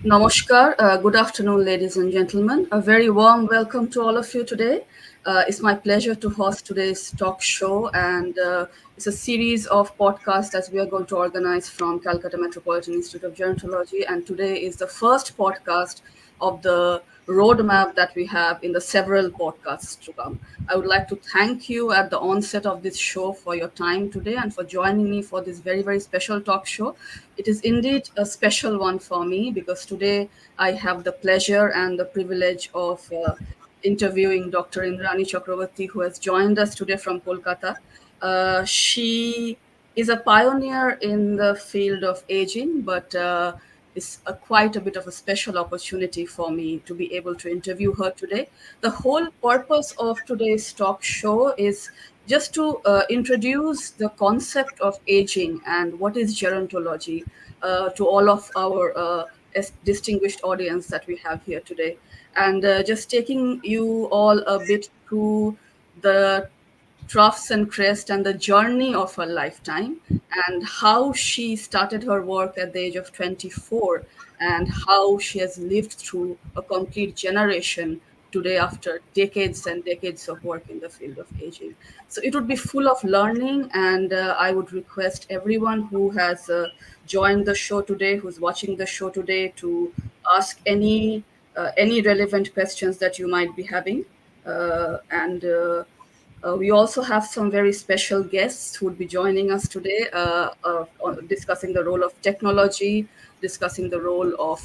Namaskar. Good afternoon, ladies and gentlemen. A very warm welcome to all of you today. It's my pleasure to host today's talk show, and it's a series of podcasts that we are going to organize from Calcutta Metropolitan Institute of Gerontology. And today is the first podcast of the roadmap that we have in the several podcasts to come. I would like to thank you at the onset of this show for your time today and for joining me for this very, very special talk show. It is indeed a special one for me because today I have the pleasure and the privilege of interviewing Dr. Indrani Chakravarti, who has joined us today from Kolkata. She is a pioneer in the field of aging, but it's quite a bit of a special opportunity for me to be able to interview her today. The whole purpose of today's talk show is just to introduce the concept of aging and what is gerontology to all of our distinguished audience that we have here today. And just taking you all a bit through the troughs and crests and the journey of her lifetime and how she started her work at the age of 24 and how she has lived through a complete generation today after decades and decades of work in the field of aging. So it would be full of learning, and I would request everyone who has joined the show today, who's watching the show today, to ask any relevant questions that you might be having. And We also have some very special guests who would be joining us today, discussing the role of technology, discussing the role of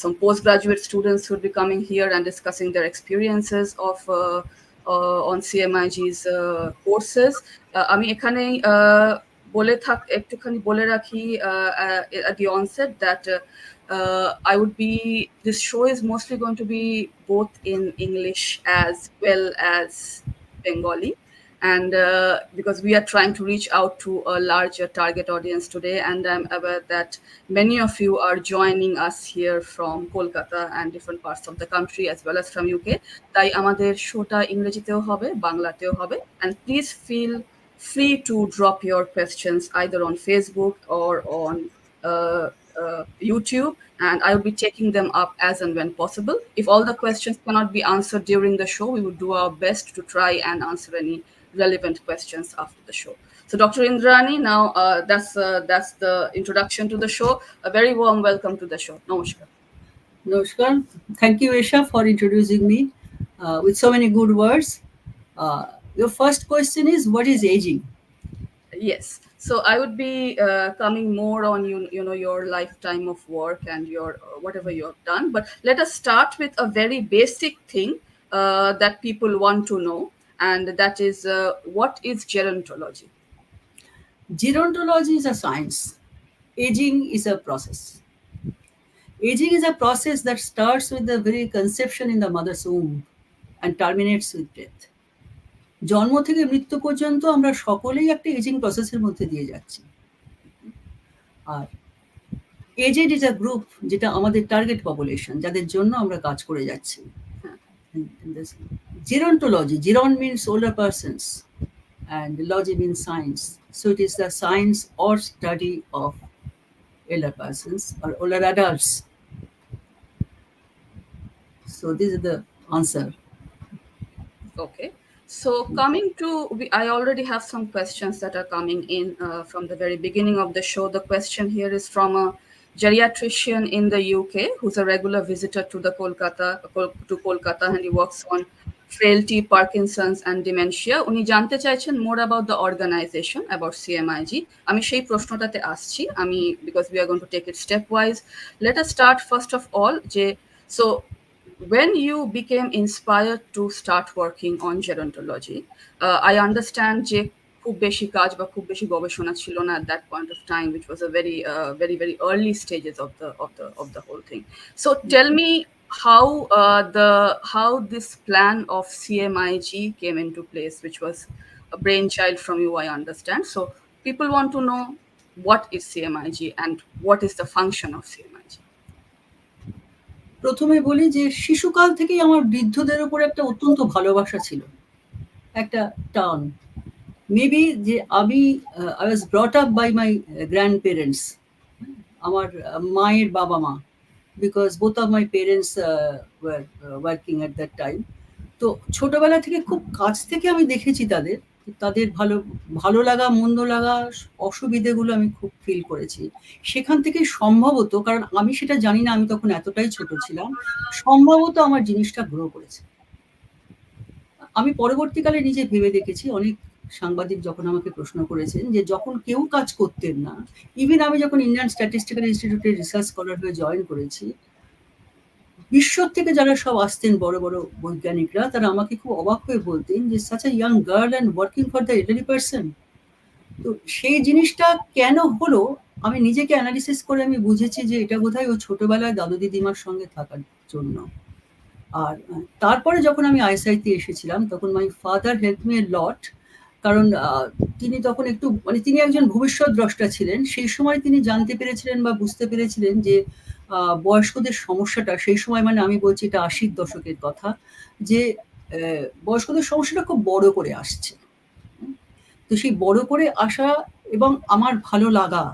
some postgraduate students who would be coming here and discussing their experiences of on CMIG's courses. আমি এখানে একটুখানি বলে রাখি at the onset that I would be. This show is mostly going to be both in English as well as Bengali, and because we are trying to reach out to a larger target audience today, and I'm aware that many of you are joining us here from Kolkata and different parts of the country as well as from UK. তাই আমাদের শোটা ইংরেজিতেও হবে, বাংলাতেও হবে, and please feel free to drop your questions either on Facebook or on YouTube, and I will be taking them up as and when possible. If all the questions cannot be answered during the show, we will do our best to try and answer any relevant questions after the show. So, Dr. Indrani, now that's the introduction to the show. A very warm welcome to the show. Namaskar. Namaskar. Thank you, Isha, for introducing me with so many good words. Your first question is, what is aging? Yes. So I would be coming more on your lifetime of work and your whatever you have done. But let us start with a very basic thing that people want to know, and that is what is gerontology? Gerontology is a science. Aging is a process. Aging is a process that starts with the very conception in the mother's womb and terminates with death. জন্ম থেকে মৃত্যু পর্যন্ত আমরা সকলেই একটা ageing প্রসেসের মধ্যে দিয়ে যাচ্ছি। আর এজেড ইজ আ গ্রুপ, যেটা আমাদের টার্গেট পপুলেশন, যাদের জন্য আমরা কাজ করে যাচ্ছি। Gerontology, geron means older persons and logy means science. So it is the science or study of elder persons or older adults. So this is the answer. Okay. So coming to, I already have some questions that are coming in from the very beginning of the show. The question here is from a geriatrician in the UK who's a regular visitor to Kolkata, and he works on frailty, Parkinson's and dementia. উনি জানতে চাইছেন more about the organization, about CMIG. আমি সেই প্রশ্নটাতে আসছি because we are going to take it stepwise. Let us start first of all when you became inspired to start working on gerontology, I understand যে খুব বেশি কাজ বা খুব বেশি গবেষণা ছিল না at that point of time, which was a very very early stages of the whole thing. So tell me how this plan of CMIG came into place, which was a brainchild from you, I understand. So people want to know what is CMIG and what is the function of CMIG. প্রথমে বলি যে শিশুকাল থেকেই আমার বৃদ্ধদের উপর একটা অত্যন্ত ভালোবাসা ছিল, একটা টান। মেবি যে আমি I was brought up by my grandparents, আমার মায়ের বাবা মা, because both of my parents were working at that time. তো ছোটবেলা থেকে খুব কাছ থেকে আমি দেখেছি তাদের, তাদের ভালো লাগা, মন্দ লাগা, অসুবিধেগুলো আমি খুব ফিল করেছি। সেখান থেকে সম্ভবত, কারণ আমি সেটা জানি না, আমি তখন এতটাই ছোট ছিলাম, সম্ভবত আমার জিনিসটা গ্রো করেছে। আমি পরবর্তীকালে নিজে ভেবে দেখেছি, অনেক সাংবাদিক যখন আমাকে প্রশ্ন করেছেন যে যখন কেউ কাজ করতেন না, ইভেন আমি যখন ইন্ডিয়ান স্ট্যাটিস্টিক্যাল ইনস্টিটিউটে রিসার্চ স্কলার হয়ে জয়েন করেছি, বিশ্বর থেকে যারা সব আসতেন বড় বড় বৈজ্ঞানিকরা, তারা আমাকে খুব অবাক হয়ে বলতেন যে such a young girl and working for the elderly person. তো সেই জিনিসটা কেন হলো, আমি নিজেকে অ্যানালিসিস করে আমি বুঝেছি যে এটা বোধহয় ও ছোটবেলায় দাদু দিদিমার সঙ্গে থাকার জন্য। আর তারপরে যখন আমি আইএসআইতে এসেছিলাম, তখন my father help me a lot, কারণ তিনি তখন একটু মানে তিনি একজন ভবিষ্যৎ দ্রষ্টা ছিলেন। সেই সময় তিনি জানতে পেরেছিলেন বা বুঝতে পেরেছিলেন যে বয়স্কদের সমস্যাটা, সেই সময় মানে আমি বলছি এটা ৮০-র দশকের কথা, যে বয়স্কদের সমস্যাটা খুব বড় করে আসছে। তো সেই বড় করে আসা এবং আমার ভালো লাগা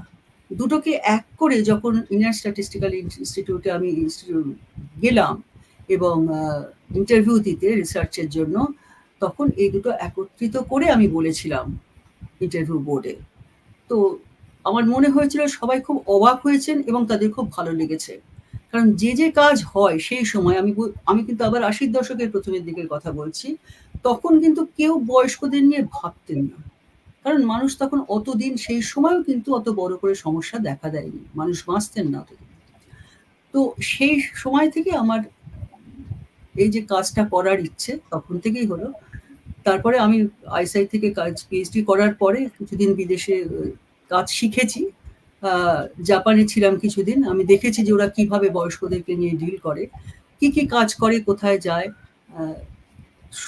দুটোকে এক করে যখন ইন্ডিয়ান স্ট্যাটিস্টিক্যাল ইনস্টিটিউটে আমি গেলাম এবং ইন্টারভিউ দিতে রিসার্চের জন্য, তখন এই দুটো একত্রিত করে আমি বলেছিলাম ইন্টারভিউ বোর্ডে। তো আমার মনে হয়েছিল সবাই খুব অবাক হয়েছেন এবং তাদের খুব ভালো লেগেছে। কারণ যে কাজ হয় সেই সময়, আমি কিন্তু আবার ৮০-র দশকের প্রথমের দিকের কথা বলছি, তখন কিন্তু কেউ বয়স্কদের নিয়ে ভাবতেন না। কারণ মানুষ তখন অতদিন, সেই সময়ও কিন্তু অত বড় করে সমস্যা দেখা দেয়নি, মানুষ বাঁচতেন না অতদিন। তো সেই সময় থেকে আমার এই যে কাজটা করার ইচ্ছে তখন থেকেই হলো। তারপরে আমি আইএসআই থেকে কাজ পিএইচডি করার পরে কিছুদিন বিদেশে কাজ শিখেছি। জাপানে ছিলাম কিছুদিন, আমি দেখেছি যে ওরা কিভাবে বয়স্কদেরকে নিয়ে ডিল করে, কি কাজ করে, কোথায় যায়,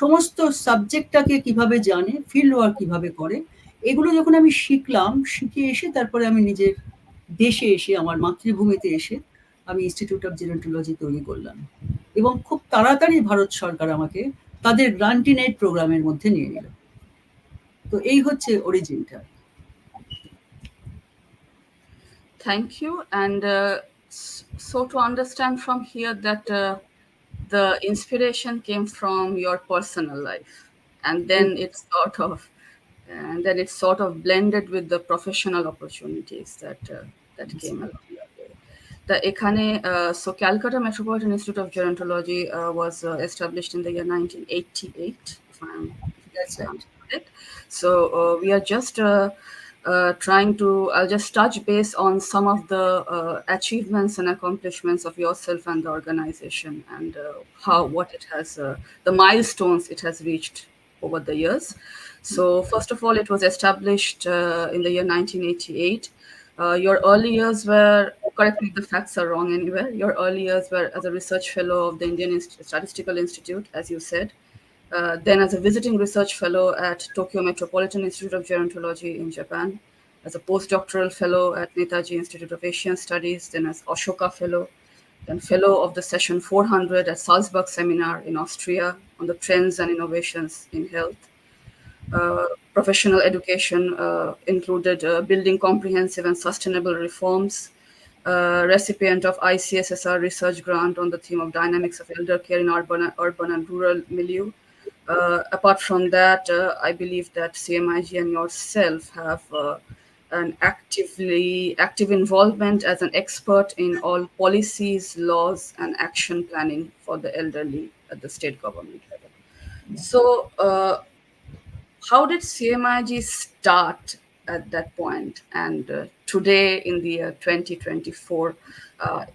সমস্ত সাবজেক্টটাকে কিভাবে জানে, ফিল্ড ওয়ার্ক কিভাবে করে, এগুলো যখন আমি শিখলাম, শিখে এসে তারপরে আমি নিজের দেশে এসে, আমার মাতৃভূমিতে এসে আমি ইনস্টিটিউট অফ জেরন্টোলজি তৈরি করলাম এবং খুব তাড়াতাড়ি ভারত সরকার আমাকে তাদের গ্রান্টিনেট প্রোগ্রামের মধ্যে নিয়ে নিল। তো এই হচ্ছে অরিজিনটা। Thank you. And so to understand from here that the inspiration came from your personal life, and then it's sort of blended with the professional opportunities that came along your way. So Calcutta Metropolitan Institute of Gerontology was established in the year 1988, if I'm correct. So we are just I'll just touch base on some of the achievements and accomplishments of yourself and the organization, and the milestones it has reached over the years. So first of all, it was established in the year 1988. Your early years were, correct me if the facts are wrong anywhere, your early years were as a research fellow of the Indian Statistical Institute, as you said. Then as a visiting research fellow at Tokyo Metropolitan Institute of Gerontology in Japan, as a postdoctoral fellow at Netaji Institute of Asian Studies, then as Ashoka Fellow, then fellow of the session 400 at Salzburg Seminar in Austria on the trends and innovations in health. Professional education included building comprehensive and sustainable reforms, recipient of ICSSR research grant on the theme of dynamics of elder care in urban and rural milieu. Apart from that, I believe that CMIG and yourself have an active involvement as an expert in all policies, laws, and action planning for the elderly at the state government level. So how did CMIG start at that point? And today in the year 2024,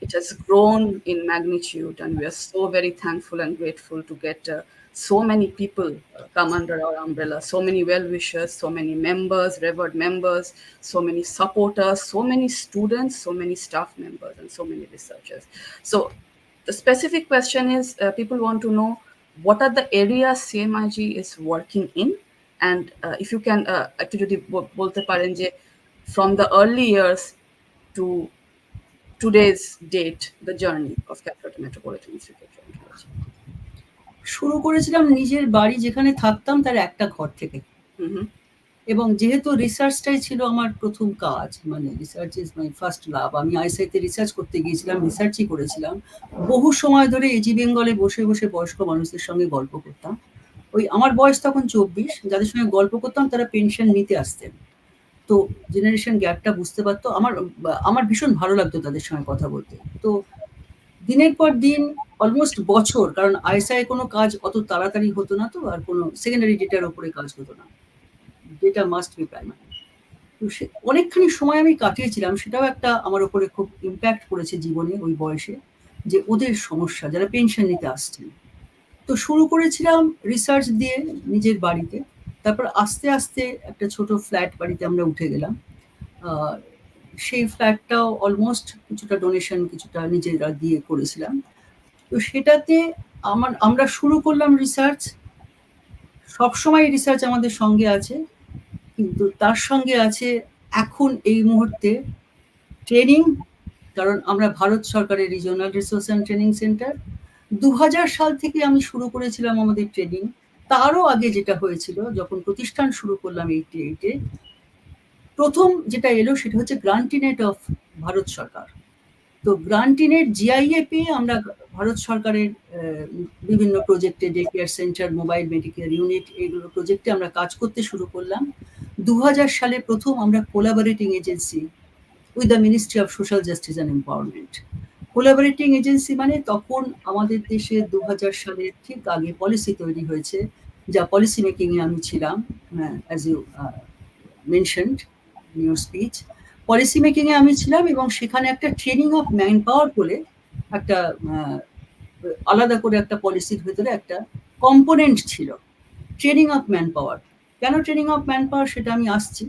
it has grown in magnitude, and we are so very thankful and grateful to get so many people come under our umbrella, so many well-wishers, so many members, revered members, so many supporters, so many students, so many staff members, and so many researchers. So the specific question is, people want to know what are the areas CMIG is working in, and if you can actually bolte paren je from the early years to today's date, the journey of Calcutta Metropolitan Institute of Gerontology. শুরু করেছিলাম নিজের বাড়ি যেখানে থাকতাম তার একটা ঘর থেকে, এবং যেহেতু রিসার্চটাই ছিল আমার প্রথম কাজ, মানে research is my first love, আমি আইএসআইতে রিসার্চ করতে গিয়েছিলাম, রিসার্চই করেছিলাম। বহু সময় ধরে এজি বেঙ্গলে বসে বসে বয়স্ক মানুষদের সঙ্গে গল্প করতাম। ওই আমার বয়স তখন 24, যাদের সঙ্গে গল্প করতাম তারা পেনশন নিতে আসতেন, তো জেনারেশন গ্যাপটা বুঝতে পারতো। আমার ভীষণ ভালো লাগতো তাদের সঙ্গে কথা বলতে। তো দিনের পর দিন, অলমোস্ট বছর, কারণ আইএসআই কোনো কাজ অত তাড়াতাড়ি হতো না, তো আর কোনো সেকেন্ডারি ডেটার ওপরে কাজ হতো না, ডেটা মাস্ট বি প্রাইমারি। তো সে অনেকখানি সময় আমি কাটিয়েছিলাম, সেটাও একটা আমার ওপরে খুব ইম্প্যাক্ট করেছে জীবনে ওই বয়সে, যে ওদের সমস্যা, যারা পেনশন নিতে আসছেন। তো শুরু করেছিলাম রিসার্চ দিয়ে নিজের বাড়িতে, তারপর আস্তে আস্তে একটা ছোট ফ্ল্যাট বাড়িতে আমরা উঠে গেলাম। সেই ফ্ল্যাটটাও অলমোস্ট কিছুটা ডোনেশন, কিছুটা নিজেরা দিয়ে করেছিলাম। তো সেটাতে আমরা শুরু করলাম রিসার্চ। সবসময় রিসার্চ আমাদের সঙ্গে আছে, কিন্তু তার সঙ্গে আছে এখন এই মুহূর্তে ট্রেনিং, কারণ আমরা ভারত সরকারের regional resource and training centre. 2000 সাল থেকে আমি শুরু করেছিলাম আমাদের ট্রেনিং। তারও আগে যেটা হয়েছিল, যখন প্রতিষ্ঠান শুরু করলাম 88-এ, প্রথম যেটা এলো সেটা হচ্ছে গ্রান্টিনেট অফ ভারত সরকার। তো গ্রান্টিনেট জিআইএ পেয়ে আমরা ভারত সরকারের বিভিন্ন প্রজেক্টে, day care centre, mobile Medicare unit, এইগুলো প্রজেক্টে আমরা কাজ করতে শুরু করলাম। 2000 সালে প্রথম আমরা collaborating agency with the ministry of social justice and empowerment. Collaborating agency মানে তখন আমাদের দেশে 2000 সালের ঠিক আগে পলিসি তৈরি হয়েছে, যা পলিসি মেকিংয়ে আমি ছিলাম, as you mentioned in your speech. Policy মেকিংয়ে আমি ছিলাম, এবং সেখানে একটা ট্রেনিং অফ ম্যান পাওয়ার বলে একটা আলাদা করে একটা পলিসির ভেতরে একটা কম্পোনেন্ট ছিল, ট্রেনিং অফ ম্যান পাওয়ার। কেন ট্রেনিং অফ ম্যান পাওয়ার সেটা আমি আসছি,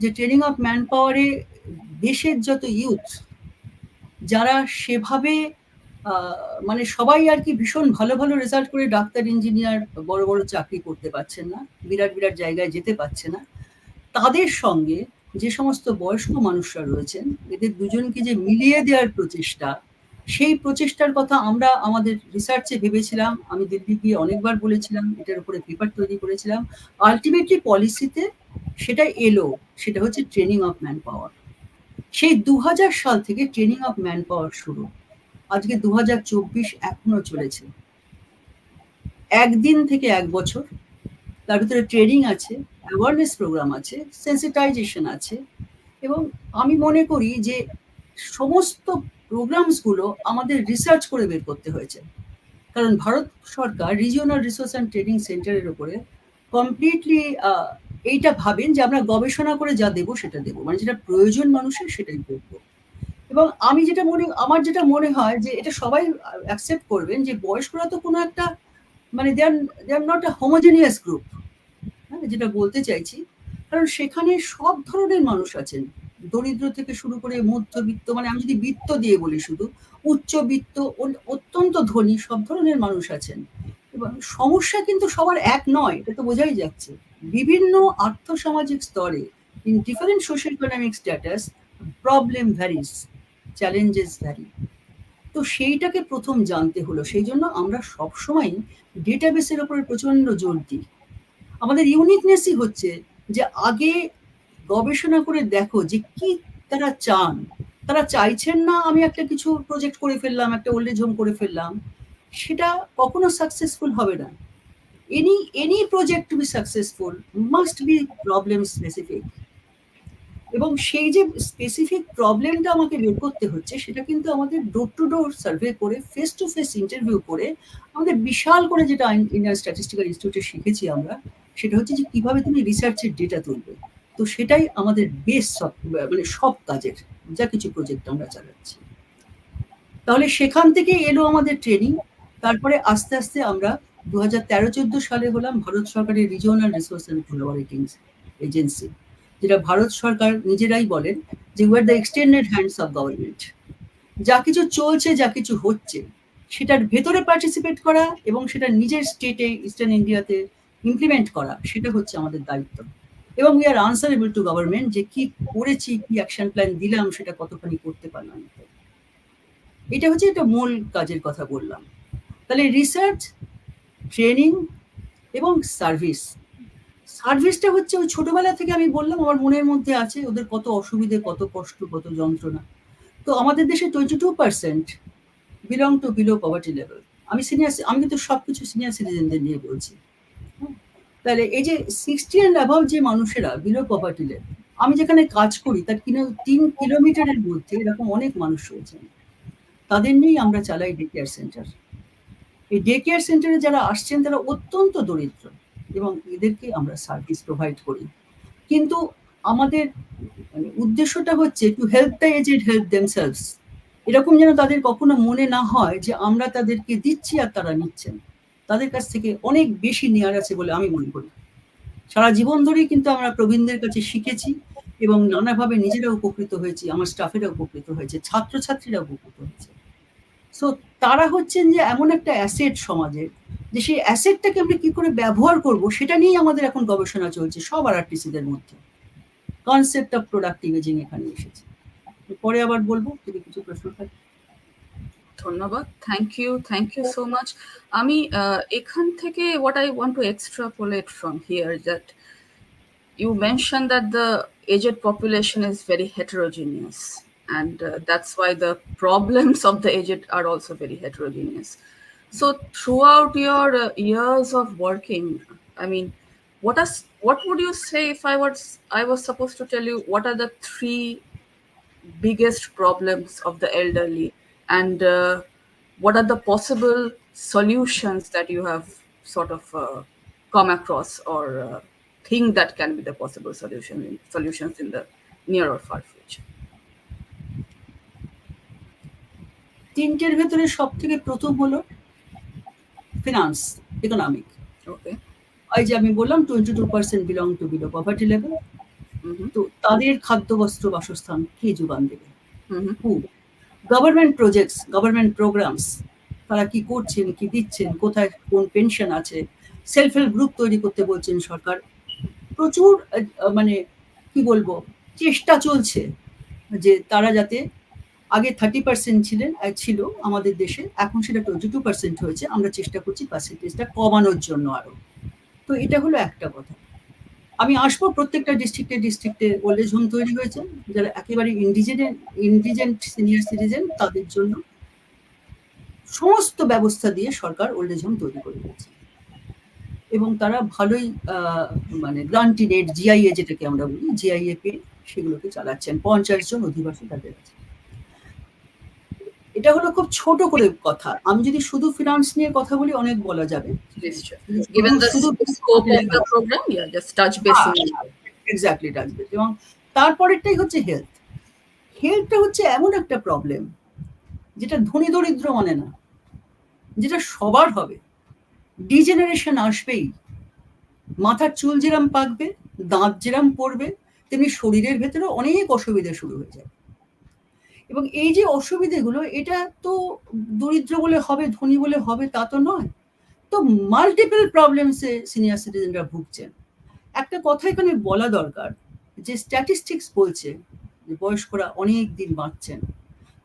যে ট্রেনিং অফ ম্যান পাওয়ারে দেশের যত ইউথ, যারা সেভাবে মানে সবাই আর কি ভীষণ ভালো ভালো রেজাল্ট করে ডাক্তার, ইঞ্জিনিয়ার, বড় বড় চাকরি করতে পারছেন না, বিরাট বিরাট জায়গায় যেতে পারছে না, তাদের সঙ্গে যে সমস্ত বয়স্ক মানুষরা রয়েছেন, এদের দুজনকে যে মিলিয়ে দেওয়ার প্রচেষ্টা, সেই প্রচেষ্টার কথা আমরা আমাদের রিসার্চে ভেবেছিলাম। আমি দিল্লি গিয়ে অনেকবার বলেছিলাম, এটার উপরে পেপার তৈরি করেছিলাম। আলটিমেটলি পলিসিতে সেটা এলো, সেটা হচ্ছে ট্রেনিং অফ ম্যান পাওয়ার। সেই 2000 সাল থেকে ট্রেনিং অফ ম্যান পাওয়ার শুরু, আজকে 2024 এখনো চলেছে। একদিন থেকে 1 বছর, তার ভিতরে ট্রেনিং আছে, অ্যাওয়ারনেস প্রোগ্রাম আছে, সেন্সিটাইজেশন আছে, এবং আমি মনে করি যে সমস্ত প্রোগ্রামসগুলো আমাদের রিসার্চ করে বের করতে হয়েছে, কারণ ভারত সরকার রিজিওনাল রিসোর্স অ্যান্ড ট্রেনিং সেন্টারের উপরে কমপ্লিটলি এইটা ভাবেন যে আমরা গবেষণা করে যা দেবো সেটা দেবো, মানে যেটা প্রয়োজন মানুষের সেটাই করবো। এবং আমার যেটা মনে হয় যে এটা সবাই অ্যাকসেপ্ট করবেন, যে বয়স্করা তো কোনো একটা, মানে they are not a homogeneous group, হ্যাঁ, যেটা বলতে চাইছি, কারণ সেখানে সব ধরনের মানুষ আছেন, দরিদ্র থেকে শুরু করে মধ্যবিত্ত, মানে আমি যদি বিত্ত দিয়ে বলি শুধু, উচ্চবিত্ত, অত্যন্ত ধনী, সব ধরনের মানুষ আছেন। এবং সমস্যা কিন্তু সবার এক নয়, এটা তো বোঝাই যাচ্ছে। বিভিন্ন আর্থসামাজিক স্তরে, in different social economic status, problem varies, challenges vary. তো সেইটাকে প্রথম জানতে হলো, সেই জন্য আমরা সবসময় ডেটাবেসের উপরে প্রচন্ড জোর দিই। আমাদের ইউনিকনেসই হচ্ছে যে আগে গবেষণা করে দেখো যে কি তারা চান। তারা চাইছেন না আমি একটা কিছু প্রজেক্ট করে ফেললাম, একটা ওল্ড এজ হোম করে ফেললাম, সেটা কখনো সাকসেসফুল হবে না। Any project to be successful must be problem specific, এবং সেই যে স্পেসিফিক প্রবলেমটা আমাকে বের করতে হচ্ছে, সেটা কিন্তু আমাদের ডোর টু ডোর সার্ভে করে, ফেস টু ফেস ইন্টারভিউ করে, আমাদের বিশাল করে, যেটা ইন্ডিয়ান স্ট্যাটিস্টিক্যাল ইনস্টিটিউটে শিখেছি আমরা, সেটা হচ্ছে যে কিভাবে তুমি রিসার্চের ডেটা তুলবে। তো সেটাই আমাদের বেস, মানে সব কাজের, যা কিছু প্রজেক্ট আমরা চালাচ্ছি। তাহলে সেখান থেকে এলো আমাদের ট্রেনিং। তারপরে আস্তে আস্তে আমরা 2013-14 সালে হলাম ভারত সরকারের regional resource and collaborating agency, যেটা ভারত সরকার নিজেরাই বলেন যে we are the extended hands of government. যা কিছু চলছে, যা কিছু হচ্ছে, সেটার ভেতরে পার্টিসিপেট করা এবং সেটা নিজের স্টেটে, ইস্টার্ন ইন্ডিয়াতে ইমপ্লিমেন্ট করা, সেটা হচ্ছে আমাদের দায়িত্ব। এবং we are answerable two government, যে কি করেছি, কি অ্যাকশন প্ল্যান দিলাম, সেটা কতখানি করতে পারলাম। এটা হচ্ছে একটা মূল কাজের কথা বললাম। তাহলে রিসার্চ, ট্রেনিং এবং সার্ভিস। সার্ভিসটা হচ্ছে ওই ছোটবেলা থেকে আমি বললাম আমার মনের মধ্যে আছে ওদের কত অসুবিধে, কত কষ্ট, কত যন্ত্রণা। তো আমাদের দেশে 22% belong to below poverty level. আমি কিন্তু সবকিছু সিনিয়র সিটিজেনদের নিয়ে বলছি। তাহলে এই যে 60 অ্যান্ড অ্যাবভ যে মানুষেরা বিলো পভার্টি লেভেল, আমি যেখানে কাজ করি তার 3 কিলোমিটারের মধ্যে এরকম অনেক মানুষ রয়েছেন। তাদের নিয়েই আমরা চালাই ডে কেয়ার সেন্টার। এই ডে কেয়ার সেন্টারে যারা আসছেন তারা অত্যন্ত দরিদ্র এবং এদেরকে আমরা সার্ভিস প্রোভাইড করি। কিন্তু আমাদের উদ্দেশ্যটা হচ্ছে to help the aged help themselves. এরকম যেন তাদের কখনো মনে না হয় যে আমরা তাদেরকে দিচ্ছি আর তারা নিচ্ছেন। তাদের কাছ থেকে অনেক বেশি নেওয়ার আছে বলে আমি মনে করি। সারা জীবন ধরেই কিন্তু আমরা প্রবীণদের কাছে শিখেছি এবং নানাভাবে নিজেরা উপকৃত হয়েছি, আমার স্টাফেরা উপকৃত হয়েছে, ছাত্রছাত্রীরা উপকৃত হয়েছে। সো তারা হচ্ছেন যে এমন একটা অ্যাসেট সমাজের, যে সেই অ্যাসেটটাকে আমরা কি করে ব্যবহার করব সেটা নিয়েই আমাদের এখন গবেষণা চলছে সব আরআরটিসিদের মধ্যে। কনসেপ্ট অফ প্রোডাক্টিভ এজিং এখানে এসেছে। পরে আবার বলবো যদি কিছু প্রশ্ন থাকে। ধন্যবাদ, থ্যাংক ইউ সো মাচ। আমি এখান থেকে what I want to extrapolate from here that you mentioned that the aged population is very heterogeneous, and that's why the problems of the aged are also very heterogeneous. So throughout your years of working, I mean, what would you say if I was supposed to tell you what are the 3 biggest problems of the elderly, and what are the possible solutions that you have sort of come across, or think that can be the possible solutions in the near or far future? 3টের ভেতরে সবথেকে প্রথম হলো finance, economic. ওকে, এই যে আমি বললাম 22% belong to below poverty level. তো তাদের খাদ্য, বস্ত্র, বাসস্থান কে যোগান দেবে? গভর্নমেন্ট প্রজেক্টস, গভর্নমেন্ট প্রোগ্রামস, তারা কি করছেন, কি দিচ্ছেন, কোথায় কোন পেনশন আছে, সেলফ হেল্প গ্রুপ তৈরি করতে বলছেন সরকার। প্রচুর মানে কি বলবো চেষ্টা চলছে যে তারা যাতে আগে 30% ছিল আমাদের দেশে, এখন সেটা 22% হয়েছে। আমরা চেষ্টা করছি পার্সেন্টেজটা কমানোর জন্য আরো। তো এটা হলো একটা কথা। আমি আসবো প্রত্যেকটা ডিস্ট্রিক্টে ওল্ড এজ হোম তৈরি হয়েছে, যারা একেবারে ইন্ডিজেন্ট সিনিয়র সিটিজেন তাদের জন্য সমস্ত ব্যবস্থা দিয়ে সরকার ওল্ড এজ হোম তৈরি করে দিয়েছে এবং তারা ভালোই মানে গ্রান্টি রেট, জিআইএ যেটাকে আমরা বলি, জিআইএ পেয়ে সেগুলোকে চালাচ্ছেন। 50 জন অধিবাসী তাদের আছে। এটা হলো খুব ছোট করে কথা। আমি যদি শুধু ফিনান্স নিয়ে কথা বলি অনেক বলা যাবে। Given the scope of the program, yeah, just touch base. Exactly, touch base. এবং তারপরেরটাই হচ্ছে হেলথ। হেলথটা হচ্ছে এমন একটা প্রবলেম যেটা ধনী দরিদ্র মানে না, যেটা সবার হবে। ডিজেনারেশন আসবেই। মাথার চুল যেরম পাকবে, দাঁত যেরম পড়বে, তেমনি শরীরের ভেতরে অনেক অসুবিধা শুরু হয়ে যায়। এবং এই যে অসুবিধাগুলো, এটা তো দরিদ্র বলে হবে, ধনী বলে হবে তা তো নয়। তো মাল্টিপল প্রবলেমসে সিনিয়র সিটিজেনরা ভুগছেন। একটা কথা এখানে বলা দরকার যে স্ট্যাটিস্টিক্স বলছে যে বয়স্করা অনেক দিন বাঁচছেন।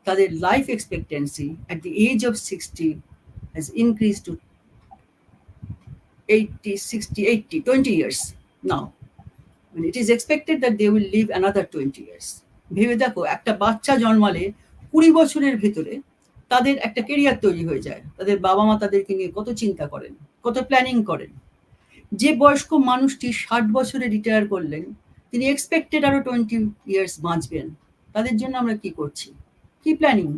তাদের life expectancy at the age of 60 has increase to 80, 60, 80, 20 years now. And it is expected that they will live another 20 years. ভেবে দেখো, একটা বাচ্চা জন্মালে 20 বছরের ভেতরে তাদের একটা কেরিয়ার তৈরি হয়ে যায়। তাদের বাবা মা তাদেরকে নিয়ে কত চিন্তা করেন, কত প্ল্যানিং করেন। যে বয়স্ক মানুষটি 60 বছরে রিটায়ার করলেন, তিনি এক্সপেক্টেড আরো 20 ইয়ার্স বাঁচবেন। তাদের জন্য আমরা কি করছি, কি প্ল্যানিং,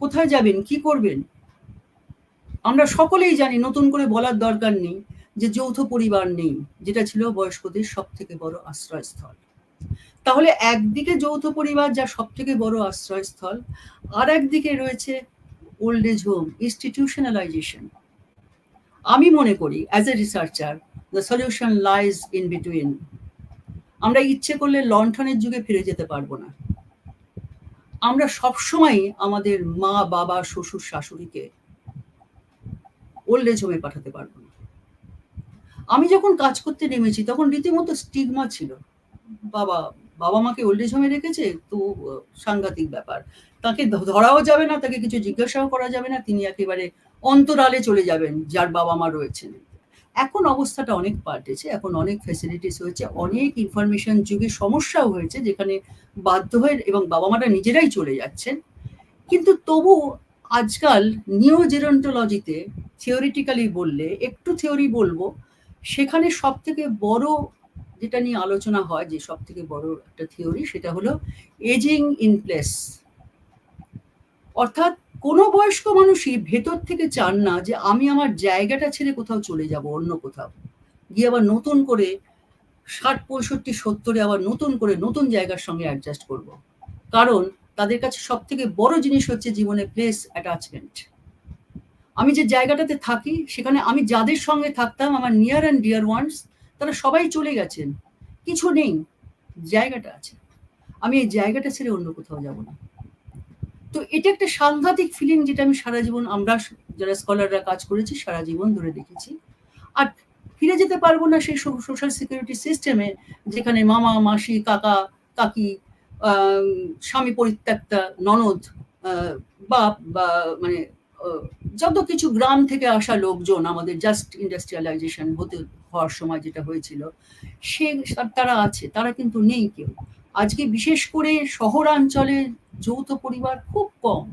কোথায় যাবেন, কি করবেন? আমরা সকলেই জানি, নতুন করে বলার দরকার নেই যে যৌথ পরিবার নেই, যেটা ছিল বয়স্কদের সব থেকে বড় আশ্রয়স্থল। তাহলে একদিকে যৌথ পরিবার যা সব থেকে বড় আশ্রয়স্থল, আর একদিকে রয়েছে ওল্ড এজ হোম, ইনস্টিটিউশনালাইজেশন। আমি মনে করি as a researcher, the solution lies in between. আমরা ইচ্ছে করলে লণ্ঠনের যুগে ফিরে যেতে পারবো না। আমরা সবসময় আমাদের মা, বাবা, শ্বশুর, শাশুড়িকে ওল্ড এজ হোমে পাঠাতে পারবো না। আমি যখন কাজ করতে নেমেছি তখন রীতিমতো স্টিগমা ছিল। বাবা মাকে ওল্ড এজ হোমে রেখেছে, তো সাংঘাতিক ব্যাপার। তাকে ধরাও যাবে না, তাকে কিছু জিজ্ঞাসাও করা যাবে না, তিনি একেবারে অন্তরালে চলে যাবেন যার বাবা মা রয়েছেন। এখন অবস্থাটা অনেক পাল্টেছে, এখন অনেক ফ্যাসিলিটিস হয়েছে, অনেক ইনফরমেশন যুগে সমস্যাও হয়েছে যেখানে বাধ্য হয়ে এবং বাবা মারা নিজেরাই চলে যাচ্ছেন। কিন্তু তবু আজকাল নিও জেরন্টোলজিতে থিওরিটিক্যালি বললে, একটু থিওরি বলবো, সেখানে সব থেকে বড় যেটা নিয়ে আলোচনা হয়, যে সব থেকে বড় একটা থিওরি, সেটা হলো এজিং ইন প্লেস। অর্থাৎ কোনো বয়স্ক মানুষই ভেতর থেকে চান না যে আমি আমার জায়গাটা ছেড়ে কোথাও চলে যাব, অন্য কোথাও গিয়ে আবার নতুন করে 60, 65, 70 আবার নতুন করে নতুন জায়গার সঙ্গে অ্যাডজাস্ট করব। কারণ তাদের কাছে সব থেকে বড় জিনিস হচ্ছে জীবনে প্লেস অ্যাটাচমেন্ট। আমি যে জায়গাটাতে থাকি সেখানে আমি যাদের সঙ্গে থাকতাম, আমার নিয়ার অ্যান্ড ডিয়ার ওয়ান্স, তারা সবাই চলে গেছেন, কিছু নেই, জায়গাটা আছে, আমি এই জায়গাটা ছেড়ে অন্য কোথাও যাব না। তো এটা একটা সাংঘাতিক ফিলিং, যেটা আমি সারা জীবন, আমরা যারা স্কলাররা কাজ করেছি সারা জীবন ধরে দেখেছি। আর ফিরে যেতে পারবো না সেই সোশ্যাল সিকিউরিটি সিস্টেমে যেখানে মামা, মাসি, কাকা, কাকি, স্বামী পরিত্যক্তা, ননদ, বাপ, বা মানে যত কিছু গ্রাম থেকে আসা লোকজন, আমাদের জাস্ট ইন্ডাস্ট্রিয়ালাইজেশন হওয়ার সময় যেটা হয়েছিল, সে তারা আছে, তারা কিন্তু নেই কেউ। আজকে বিশেষ করে শহরাঞ্চলে যৌথ পরিবার খুব কম,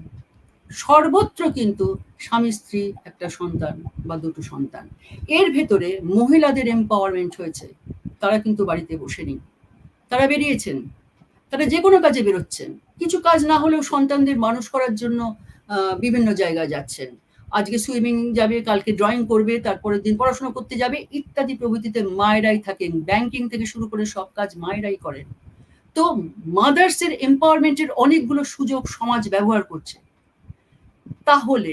সর্বত্র কিন্তু স্বামী স্ত্রী, একটা সন্তান বা দুটো সন্তান। এর ভেতরে মহিলাদের এম্পাওয়ারমেন্ট হয়েছে, তারা কিন্তু বাড়িতে বসে নেই, তারা বেরিয়েছেন, তারা যে কোনো কাজে বেরোচ্ছেন, কিছু কাজ না হলেও সন্তানদের মানুষ করার জন্য বিভিন্ন জায়গায় যাচ্ছেন। আজকে সুইমিং যাবে, কালকে ড্রয়িং করবে, তারপরের দিন পড়াশোনা করতে যাবে, ইত্যাদি প্রভৃতিতে মায়েরাই থাকেন, ব্যাংকিং থেকে শুরু করে সব কাজ মায়েরাই করেন। তো মাদার্সের এম্পাওয়ারমেন্টের অনেকগুলো সুযোগ সমাজ ব্যবহার করছে। তাহলে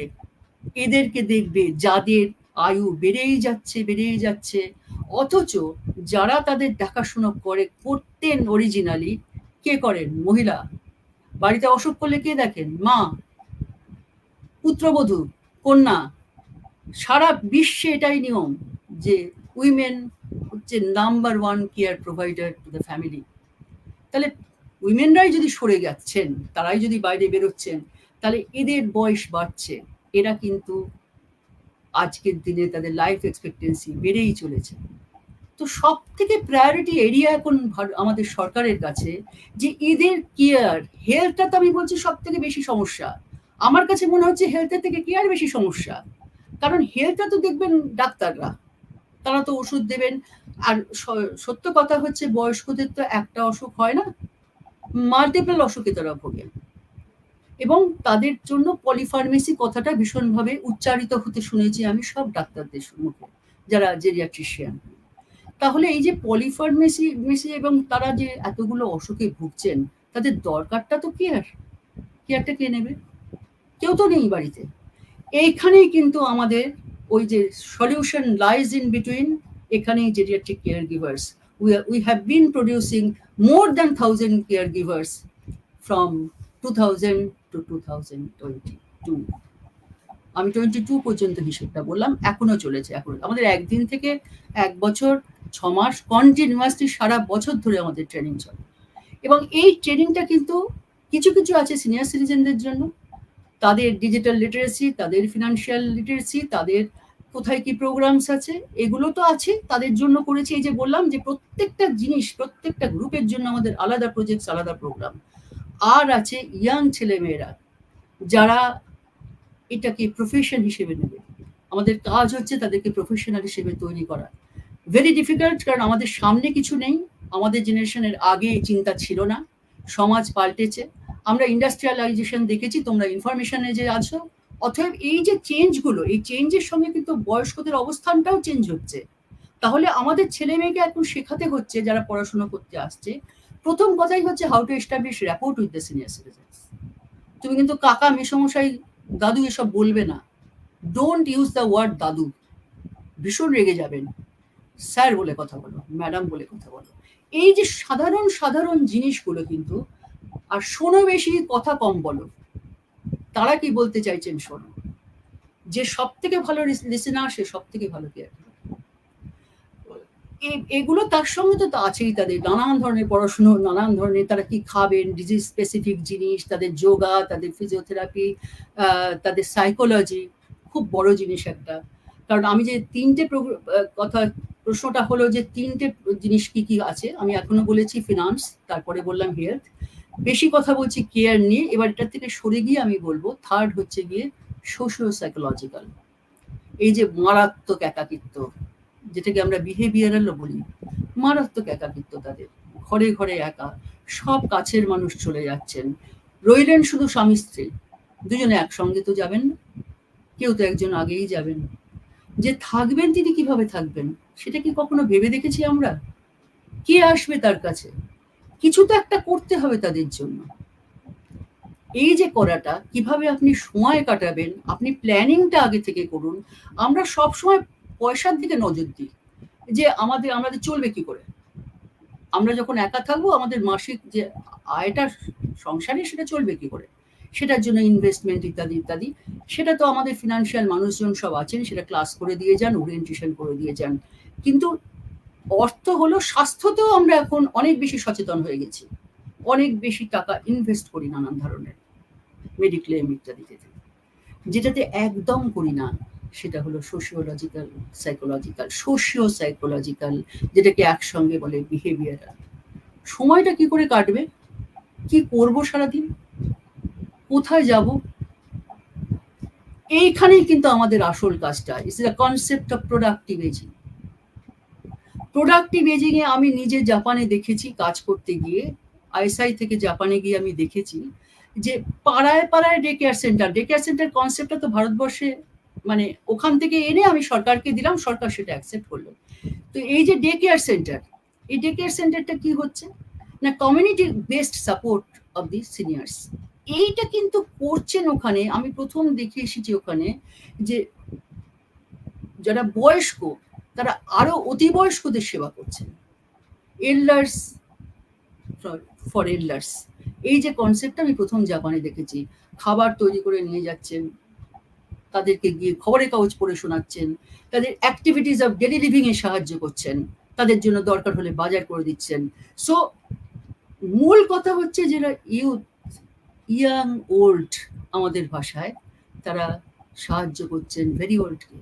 এদেরকে দেখবে যাদের আয়ু বেড়েই যাচ্ছে, অথচ যারা তাদের দেখাশোনা করতেন অরিজিনালি, কে করেন? মহিলা। বাড়িতে অসুখ করলে কে দেখেন? মা, পুত্রবধূ, কন্যা। সারা বিশ্বে এটাই নিয়ম যে উইমেন হচ্ছে number 1 care provider to the family. তাহলে উইমেনরাই যদি সরে যাচ্ছেন, তারাই যদি বাইরে বেরোচ্ছেন, তাহলে এদের বয়স বাড়ছে, এরা কিন্তু আজকের দিনে তাদের লাইফ এক্সপেক্টেন্সি বেড়েই চলেছে। তো সব থেকে প্রায়োরিটি এরিয়া এখন আমাদের সরকারের কাছে যে এদের কেয়ার, হেলথটা তো আমি বলছি সব থেকে বেশি সমস্যা। আমার কাছে মনে হচ্ছে হেলথের থেকে কেয়ার বেশি সমস্যা, কারণ হেলথটা তো দেখবেন ডাক্তাররা, তারা তো ওষুধ দেবেন। আর সত্য কথা হচ্ছে বয়স্কদের তো একটা অসুখ হয় না, মাল্টিপল অসুখে তারা ভোগেন, এবং তাদের জন্য পলিফার্মেসি কথাটা ভীষণভাবে উচ্চারিত হতে শুনেছি আমি সব ডাক্তারদের মুখে, যারা জেরিয়াট্রিশিয়ান। তাহলে এই যে পলিফার্মেসি এবং তারা যে এতগুলো অসুখে ভুগছেন, তাদের দরকারটা তো কেয়ারটা কে নেবে? কেউ তো নেই বাড়িতে। এইখানেই কিন্তু আমাদের ওই যে সলিউশন লাইজ ইন বিটুইন, এখানেই geriatric care givers. We have been producing more than 1,000 caregivers from 2000 to 2022. আমি 22 পর্যন্ত হিসেবটা বললাম, এখনো চলেছে। এখন আমাদের একদিন থেকে 1 বছর 6 মাস কন্টিনিউয়াসলি সারা বছর ধরে আমাদের ট্রেনিং চলে। এবং এই ট্রেনিংটা কিন্তু কিছু আছে সিনিয়র সিটিজেনদের জন্য, তাদের ডিজিটাল লিটারেসি, তাদের ফিনান্সিয়াল লিটারেসি, তাদের কোথায় কি প্রোগ্রামস আছে, এগুলো তো আছে, তাদের জন্য করেছি। এই যে বললাম যে প্রত্যেকটা জিনিস, প্রত্যেকটা গ্রুপের জন্য আমাদের আলাদা প্রজেক্ট, আলাদা প্রোগ্রাম। আর আছে ইয়াং ছেলেমেয়েরা যারা এটাকে প্রফেশন হিসেবে নেবে। আমাদের কাজ হচ্ছে তাদেরকে প্রফেশনাল হিসেবে তৈরি করা। ভেরি ডিফিকাল্ট, কারণ আমাদের সামনে কিছু নেই। আমাদের জেনারেশনের আগে এই চিন্তা ছিল না, সমাজ পাল্টেছে, আমরা ইন্ডাস্ট্রিয়ালাইজেশন দেখেছি, তোমরা ইনফরমেশনে যে আছো। অতএব এই যে চেঞ্জগুলো, এই চেঞ্জের সঙ্গে কিন্তু বয়স্কদের অবস্থানটাও চেঞ্জ হচ্ছে। তাহলে আমাদের ছেলে মেয়েকে এখন শেখাতে হচ্ছে, যারা পড়াশোনা করতে আসছে, প্রথম কথাই হচ্ছে how to establish rapport with the senior citizens. তুমি কিন্তু কাকা, মেসমশাই, দাদু এসব বলবে না। ডোন্ট ইউজ দ্য ওয়ার্ড দাদু, ভীষণ রেগে যাবেন। স্যার বলে কথা বলো, ম্যাডাম বলে কথা বলো। এই যে সাধারণ জিনিসগুলো কিন্তু, আর শোনো বেশি, কথা কম বলো। তারা কি বলতে চাইছেন শোনো। যে সব থেকে ভালো লিসেনার, সে সব থেকে ভালো কেয়ার। এগুলো তার সঙ্গে তো আছেই, তাদের নানান ধরনের পড়াশুনো, নানান ধরনের তারা কি খাবেন, ডিজিজ স্পেসিফিক জিনিস, তাদের যোগা, তাদের ফিজিওথেরাপি, তাদের সাইকোলজি, খুব বড় জিনিস একটা। কারণ আমি যে তিনটে প্রশ্নটা হলো যে তিনটে জিনিস কি কি আছে, আমি এখনো বলেছি ফিনান্স, তারপরে বললাম হেলথ, বেশি কথা বলছি কেয়ার নিয়ে। এবার এটার থেকে সরে গিয়ে আমি বলবো থার্ড হচ্ছে গিয়ে সোশিও সাইকোলজিক্যাল। এই যে মারাত্মক একাকিত্ব, যেটাকে আমরা বিহেভিয়ারালও বলি, মারাত্মক একাকিত্ব তাদের, ঘরে ঘরে একা, সব কাছের মানুষ চলে যাচ্ছেন, রইলেন শুধু স্বামী স্ত্রী, দুজনে একসঙ্গে তো যাবেন না, কেউ তো একজন আগেই যাবেন, যে থাকবেন তিনি কিভাবে থাকবেন সেটা কি কখনো ভেবে দেখেছি আমরা? কে আসবে তার কাছে? কিছু তো একটা করতে হবে তাদের জন্য। এই যে করাটা, কিভাবে আপনি সময় কাটাবেন, আপনি প্ল্যানিংটা আগে থেকে করুন। আমরা সব সময় পয়সার দিকে নজর দিই, যে আমাদের চলবে কি করে, আমরা যখন একা থাকবো আমাদের মাসিক যে আয়টা সংসারে সেটা চলবে কি করে, সেটার জন্য ইনভেস্টমেন্ট ইত্যাদি ইত্যাদি। সেটা তো আমাদের ফিনান্সিয়াল মানুষজন সব আছেন, সেটা ক্লাস করে দিয়ে যান, ওরিয়েন্টেশন করে দিয়ে যান। কিন্তু অর্থ হলো, স্বাস্থ্যতেও আমরা এখন অনেক বেশি সচেতন হয়ে গেছি, অনেক বেশি টাকা ইনভেস্ট করি নানান ধরনের মেডিক্লেম ইত্যাদিতে। যেটাতে একদম করি না সেটা হলো সোশিওলজিক্যাল সাইকোলজিক্যাল, সোশিও সাইকোলজিক্যাল, যেটাকে একসঙ্গে বলে বিহেভিয়ারাল। সময়টা কি করে কাটবে, কি করব সারাদিন, কোথায় যাব, এইখানেই কিন্তু আমাদের আসল কাজটা। It's the concept of productive ageing. Productive ageing এ আমি নিজে জাপানে দেখেছি কাজ করতে গিয়ে, আইএসআই থেকে জাপানে গিয়ে আমি দেখেছি যে পাড়ায় পাড়ায় day care centre. Day care centre কনসেপ্টটা তো ভারতবর্ষে, মানে ওখান থেকে এনে আমি সরকারকে দিলাম, সরকার সেটা অ্যাকসেপ্ট করলো। তো এই যে ডে কেয়ার সেন্টার, এই ডে কেয়ার সেন্টারটা কি হচ্ছে না, community based support of the seniors. এইটা কিন্তু করছেন ওখানে। আমি প্রথম দেখে এসেছি ওখানে যে যারা বয়স্ক তারা আরো অতি বয়স্কদের সেবা করছেন, এল্ডার্স ফর এল্ডার্স। এই যে কনসেপ্টটা আমি প্রথম জাপানে দেখেছি। খাবার তৈরি করে নিয়ে যাচ্ছেন, তাদেরকে গিয়ে খবরের কাগজ পড়ে শোনাচ্ছেন, তাদের অ্যাক্টিভিটিস অফ ডেলি লিভিং এ সাহায্য করছেন, তাদের জন্য দরকার হলে বাজার করে দিচ্ছেন। সো মূল কথা হচ্ছে যারা ইউথ, ইয়াং ওল্ড আমাদের ভাষায়, তারা সাহায্য করছেন ভেরি ওল্ডকে।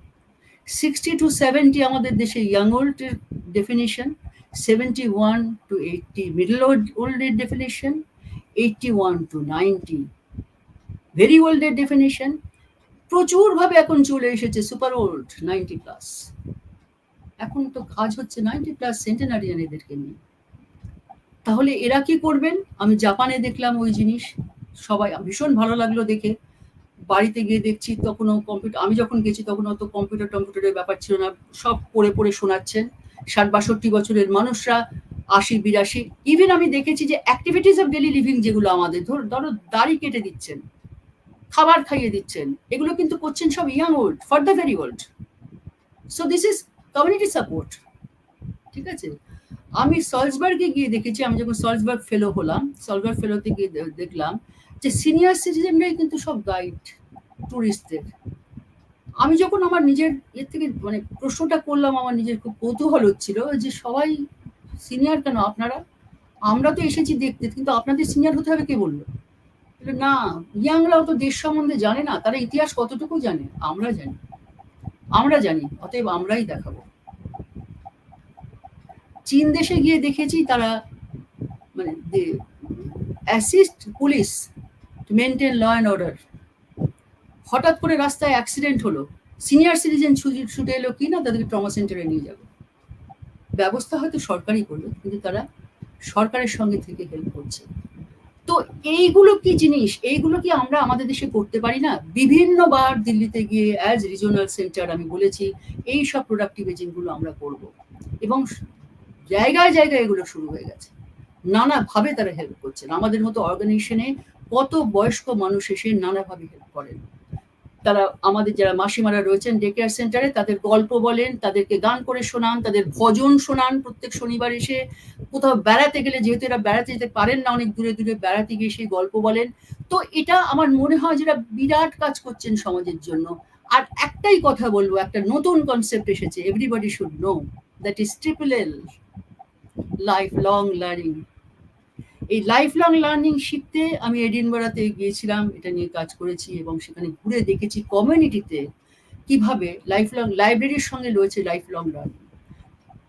60 to 70 আমাদের দেশে ইয়াং ওল্ডের ডেফিনিশন, 71 to 80 মিডল ওল্ডের ডেফিনিশন, 81 to 90 ভেরি ওল্ডের ডেফিনিশন। প্রচুর ভাবে এখন চলে এসেছে সুপার ওল্ড, 90 প্লাস। এখন তো কাজ হচ্ছে 90 প্লাস সেন্টেনারিয়ান এদেরকে নিয়ে। তাহলে এরা কি করবেন? আমি জাপানে দেখলাম ওই জিনিস, সবাই ভীষণ ভালো লাগলো দেখে। বাড়িতে গিয়ে দেখছি তখনও কম্পিউটার, আমি যখন গেছি তখন অত কম্পিউটারের ব্যাপার ছিল না, সব পড়ে পড়ে শোনাচ্ছেন। 60-62 বছরের মানুষরা, 80-82। ইভেন আমি দেখেছি যে অ্যাক্টিভিটিস অফ ডেলি লিভিং যেগুলো আমাদের, ধরো দাড়ি কেটে দিচ্ছেন, খাবার খাইয়ে দিচ্ছেন, এগুলো কিন্তু করছেন সব young old, for the very old. So this is community support. ঠিক আছে। আমি সলসবার্গে গিয়ে দেখেছি, আমি যখন সলসবার্গ ফেলো হলাম, সলসবার্গ ফেলোতে গিয়ে দেখলাম যে সিনিয়র সিটিজেনরাই কিন্তু সব গাইড টুরিস্টদের। আমি যখন আমার নিজের এর থেকে মানে প্রশ্নটা করলাম, আমার নিজের খুব কৌতূহল হচ্ছিল যে সবাই সিনিয়র কেন আপনারা, আমরা তো এসেছি দেখতে, কিন্তু আপনাদের সিনিয়র হতে হবে কে বললো? না, ইয়াংরাও তো দেশ সম্বন্ধে জানে না, তারা ইতিহাস কতটুকু জানে, আমরা জানি, অতএব আমরাই দেখাবো। চীন দেশে গিয়ে দেখেছি তারা মানে assist police to maintain law and order. হঠাৎ করে রাস্তায় অ্যাক্সিডেন্ট হলো, সিনিয়র সিটিজেন ছুটে এলো কি না, তাদেরকে ট্রমা সেন্টারে নিয়ে যাবে। ব্যবস্থা হয়তো সরকারই করবে, কিন্তু তারা সরকারের সঙ্গে থেকে হেল্প করছে। তো এইগুলো কি জিনিস, এইগুলো কি আমরা আমাদের দেশে করতে পারি না? বিভিন্নবার দিল্লিতে গিয়ে অ্যাজ রিজনাল সেন্টার আমি বলেছি এই সব প্রোডাক্টিভ এজিংগুলো আমরা করব, এবং জায়গায় জায়গায় এগুলো শুরু হয়ে গেছে। নানাভাবে তারা হেল্প করছেন। আমাদের মতো অর্গানাইজেশনে কত বয়স্ক মানুষ এসে নানাভাবে হেল্প করেন। তারা আমাদের যারা মাসিমারা রয়েছেন ডে কেয়ার সেন্টারে, তাদের গল্প বলেন, তাদেরকে গান করে শোনান, তাদের ভজন শোনান। প্রত্যেক শনিবার এসে কোথাও বেড়াতে গেলে, যেহেতু এরা বেড়াতে যেতে পারেন না, অনেক দূরে দূরে বেড়াতে গিয়ে সেই গল্প বলেন। তো এটা আমার মনে হয় যেটা বিরাট কাজ করছেন সমাজের জন্য। আর একটাই কথা বলবো, একটা নতুন কনসেপ্ট এসেছে, everybody should know, that is TLL, life long learning. এই লাইফ লং লার্নিং শিখতে আমি এডিনবরাতে গিয়েছিলাম, এটা নিয়ে কাজ করেছি, এবং সেখানে ঘুরে দেখেছি কমিউনিটিতে কিভাবে লাইফলং লাইব্রেরির সঙ্গে রয়েছে লাইফলং লার্নিং।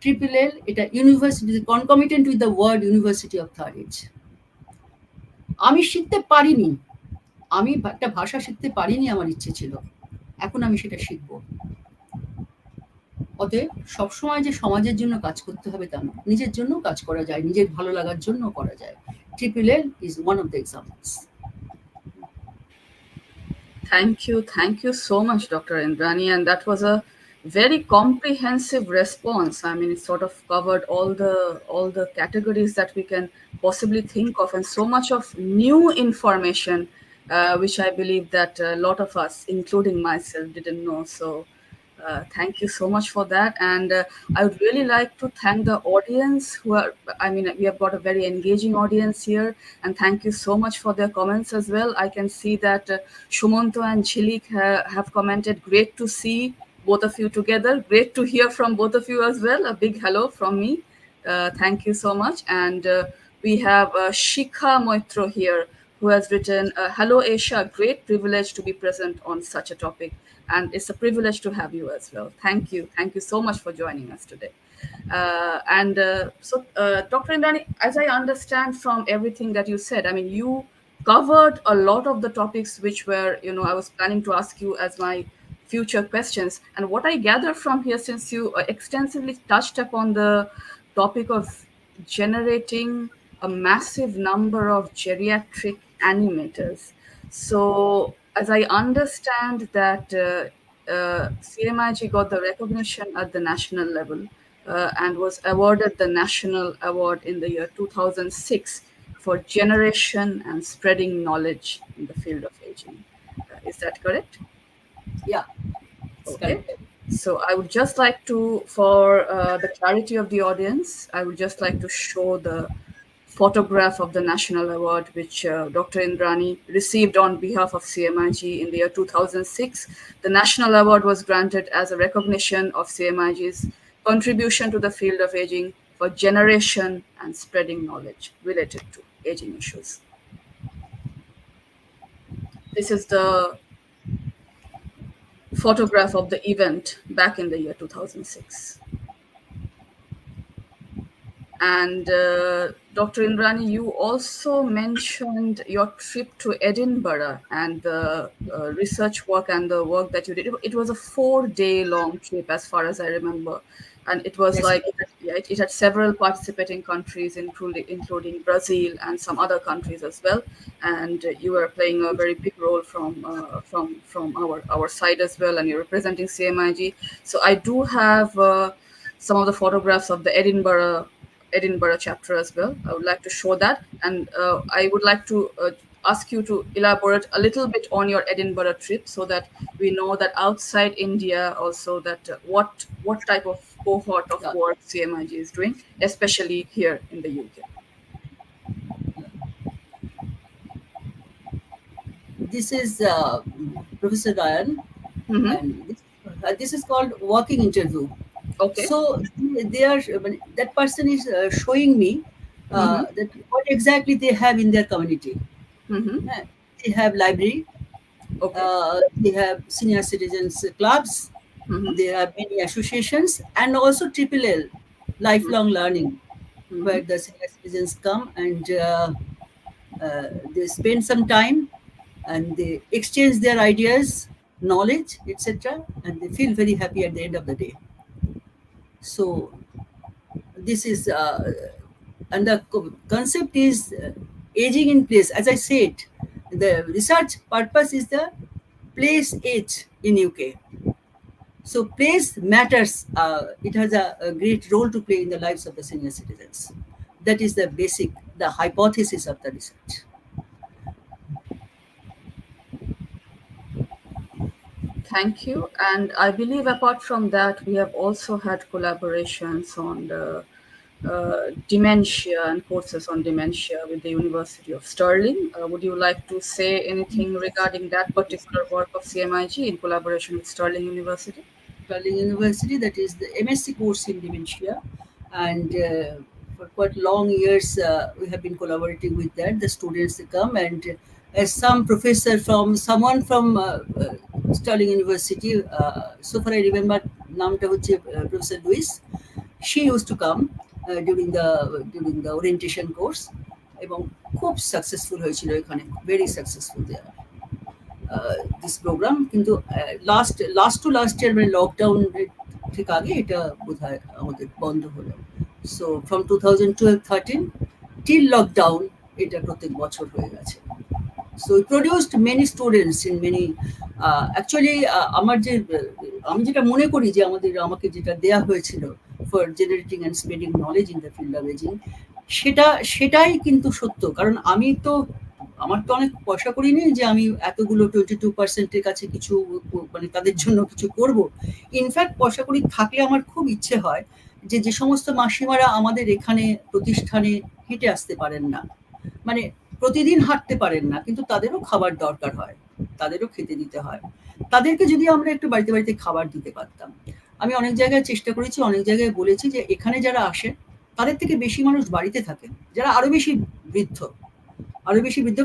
ট্রিপল এল এটা university concomitant with the word university of third age. আমি শিখতে পারিনি, আমি একটা ভাষা শিখতে পারিনি, আমার ইচ্ছে ছিল, এখন আমি সেটা শিখবো। অতএব সবসময় যে সমাজের জন্য কাজ করতে হবে তা না, নিজের জন্য কাজ করা যায়, নিজের ভালো লাগার জন্য করা যায়। Triple L is one of the examples. Thank you so much, Dr. Indrani, and that was a very comprehensive response. I mean, it sort of covered all the categories that we can possibly think of, and so much of new information, which I believe that a lot of us, including myself, didn't know. So thank you so much for that. And I would really like to thank the audience who are, I mean, we have got a very engaging audience here, and thank you so much for their comments as well. I can see that Shumanto and Chilik have commented, great to see both of you together. Great to hear from both of you as well. A big hello from me. Thank you so much. And we have Shikha Moitro here, who has written, hello Asia, great privilege to be present on such a topic. And it's a privilege to have you as well. Thank you. Thank you so much for joining us today. Dr. Indrani, as I understand from everything that you said, I mean, you covered a lot of the topics which were, I was planning to ask you as my future questions. And what I gather from here, since you extensively touched upon the topic of generating a massive number of geriatric animators. So as I understand that CMIG got the recognition at the national level and was awarded the national award in the year 2006 for generation and spreading knowledge in the field of aging. Is that correct? Yeah. Okay. So I would just like to, for the clarity of the audience, I would just like to show the photograph of the national award, which Dr. Indrani received on behalf of CMIG in the year 2006. The national award was granted as a recognition of CMIG's contribution to the field of aging for generation and spreading knowledge related to aging issues. This is the photograph of the event back in the year 2006. And Dr. Indrani, you also mentioned your trip to Edinburgh and the research work and the work that you did. It was a 4-day long trip, as far as I remember. And it was it had several participating countries, including Brazil and some other countries as well. And you were playing a very big role from our side as well, and you're representing CMIG. So I do have some of the photographs of the Edinburgh chapter as well. I would like to show that, and I would like to ask you to elaborate a little bit on your Edinburgh trip, so that we know that outside India also that what type of cohort of work CMIG is doing, especially here in the UK. This is Professor Ryan, and this is called walking interview. Okay. So they are, that person is showing me that what exactly they have in their community. They have library, they have senior citizens clubs, there are many associations, and also Triple L, lifelong learning, where the senior citizens come and they spend some time and they exchange their ideas, knowledge, etc., and they feel very happy at the end of the day. So this is and the concept is aging in place. As I said, the research purpose is the place age in UK. So place matters. It has a great role to play in the lives of the senior citizens. That is the hypothesis of the research. Thank you. And I believe apart from that, we have also had collaborations on the dementia and courses on dementia with the University of Stirling. Would you like to say anything regarding that particular work of CMIG in collaboration with Stirling University? Stirling University, that is the MSc course in dementia. And for quite long years, we have been collaborating with that. The students come and as some professor from someone from Stirling University, so far I remember, namta hoche Professor Lewis. She used to come during the orientation course, এবং খুব successful হয়েছিল এখানে, very successful there this program. কিন্তু last year মানে lockdown ঠিক আগে এটা বোধহয় আমাদের বন্ধ হলো। সো ফ্রম 2012-13 টিল লকডাউন এটা প্রত্যেক বছর হয়ে গেছে। So it produced many students in many actually আমার যে আমি যেটা মনে করি যে আমাকে যেটা দেয়া হয়েছিল for generating and spreading knowledge in the field of aging, সেটাই কিন্তু সত্য। কারণ আমার তো অনেক পয়সা করি নেই যে আমি এতগুলো 22% কাছে কিছু মানে তাদের জন্য কিছু করব। ইনফ্যাক্ট পয়সা করি থাকলে আমার খুব ইচ্ছে হয় যে সমস্ত মাসিমারা আমাদের এখানে প্রতিষ্ঠানে হেঁটে আসতে পারেন না, মানে প্রতিদিন হাঁটতে পারেন না, কিন্তু তাদেরও খাবার দরকার হয়, তাদেরও খেতে দিতে হয়, তাদেরকে যদি আমরা একটু বাড়িতে বাড়িতে খাবার দিতে পারতাম। আমি অনেক জায়গায় চেষ্টা করেছি, অনেক জায়গায় বলেছি যে এখানে যারা আসে তাদের থেকে বেশি মানুষ বাড়িতে থাকে, যারা আরো বেশি বৃদ্ধ,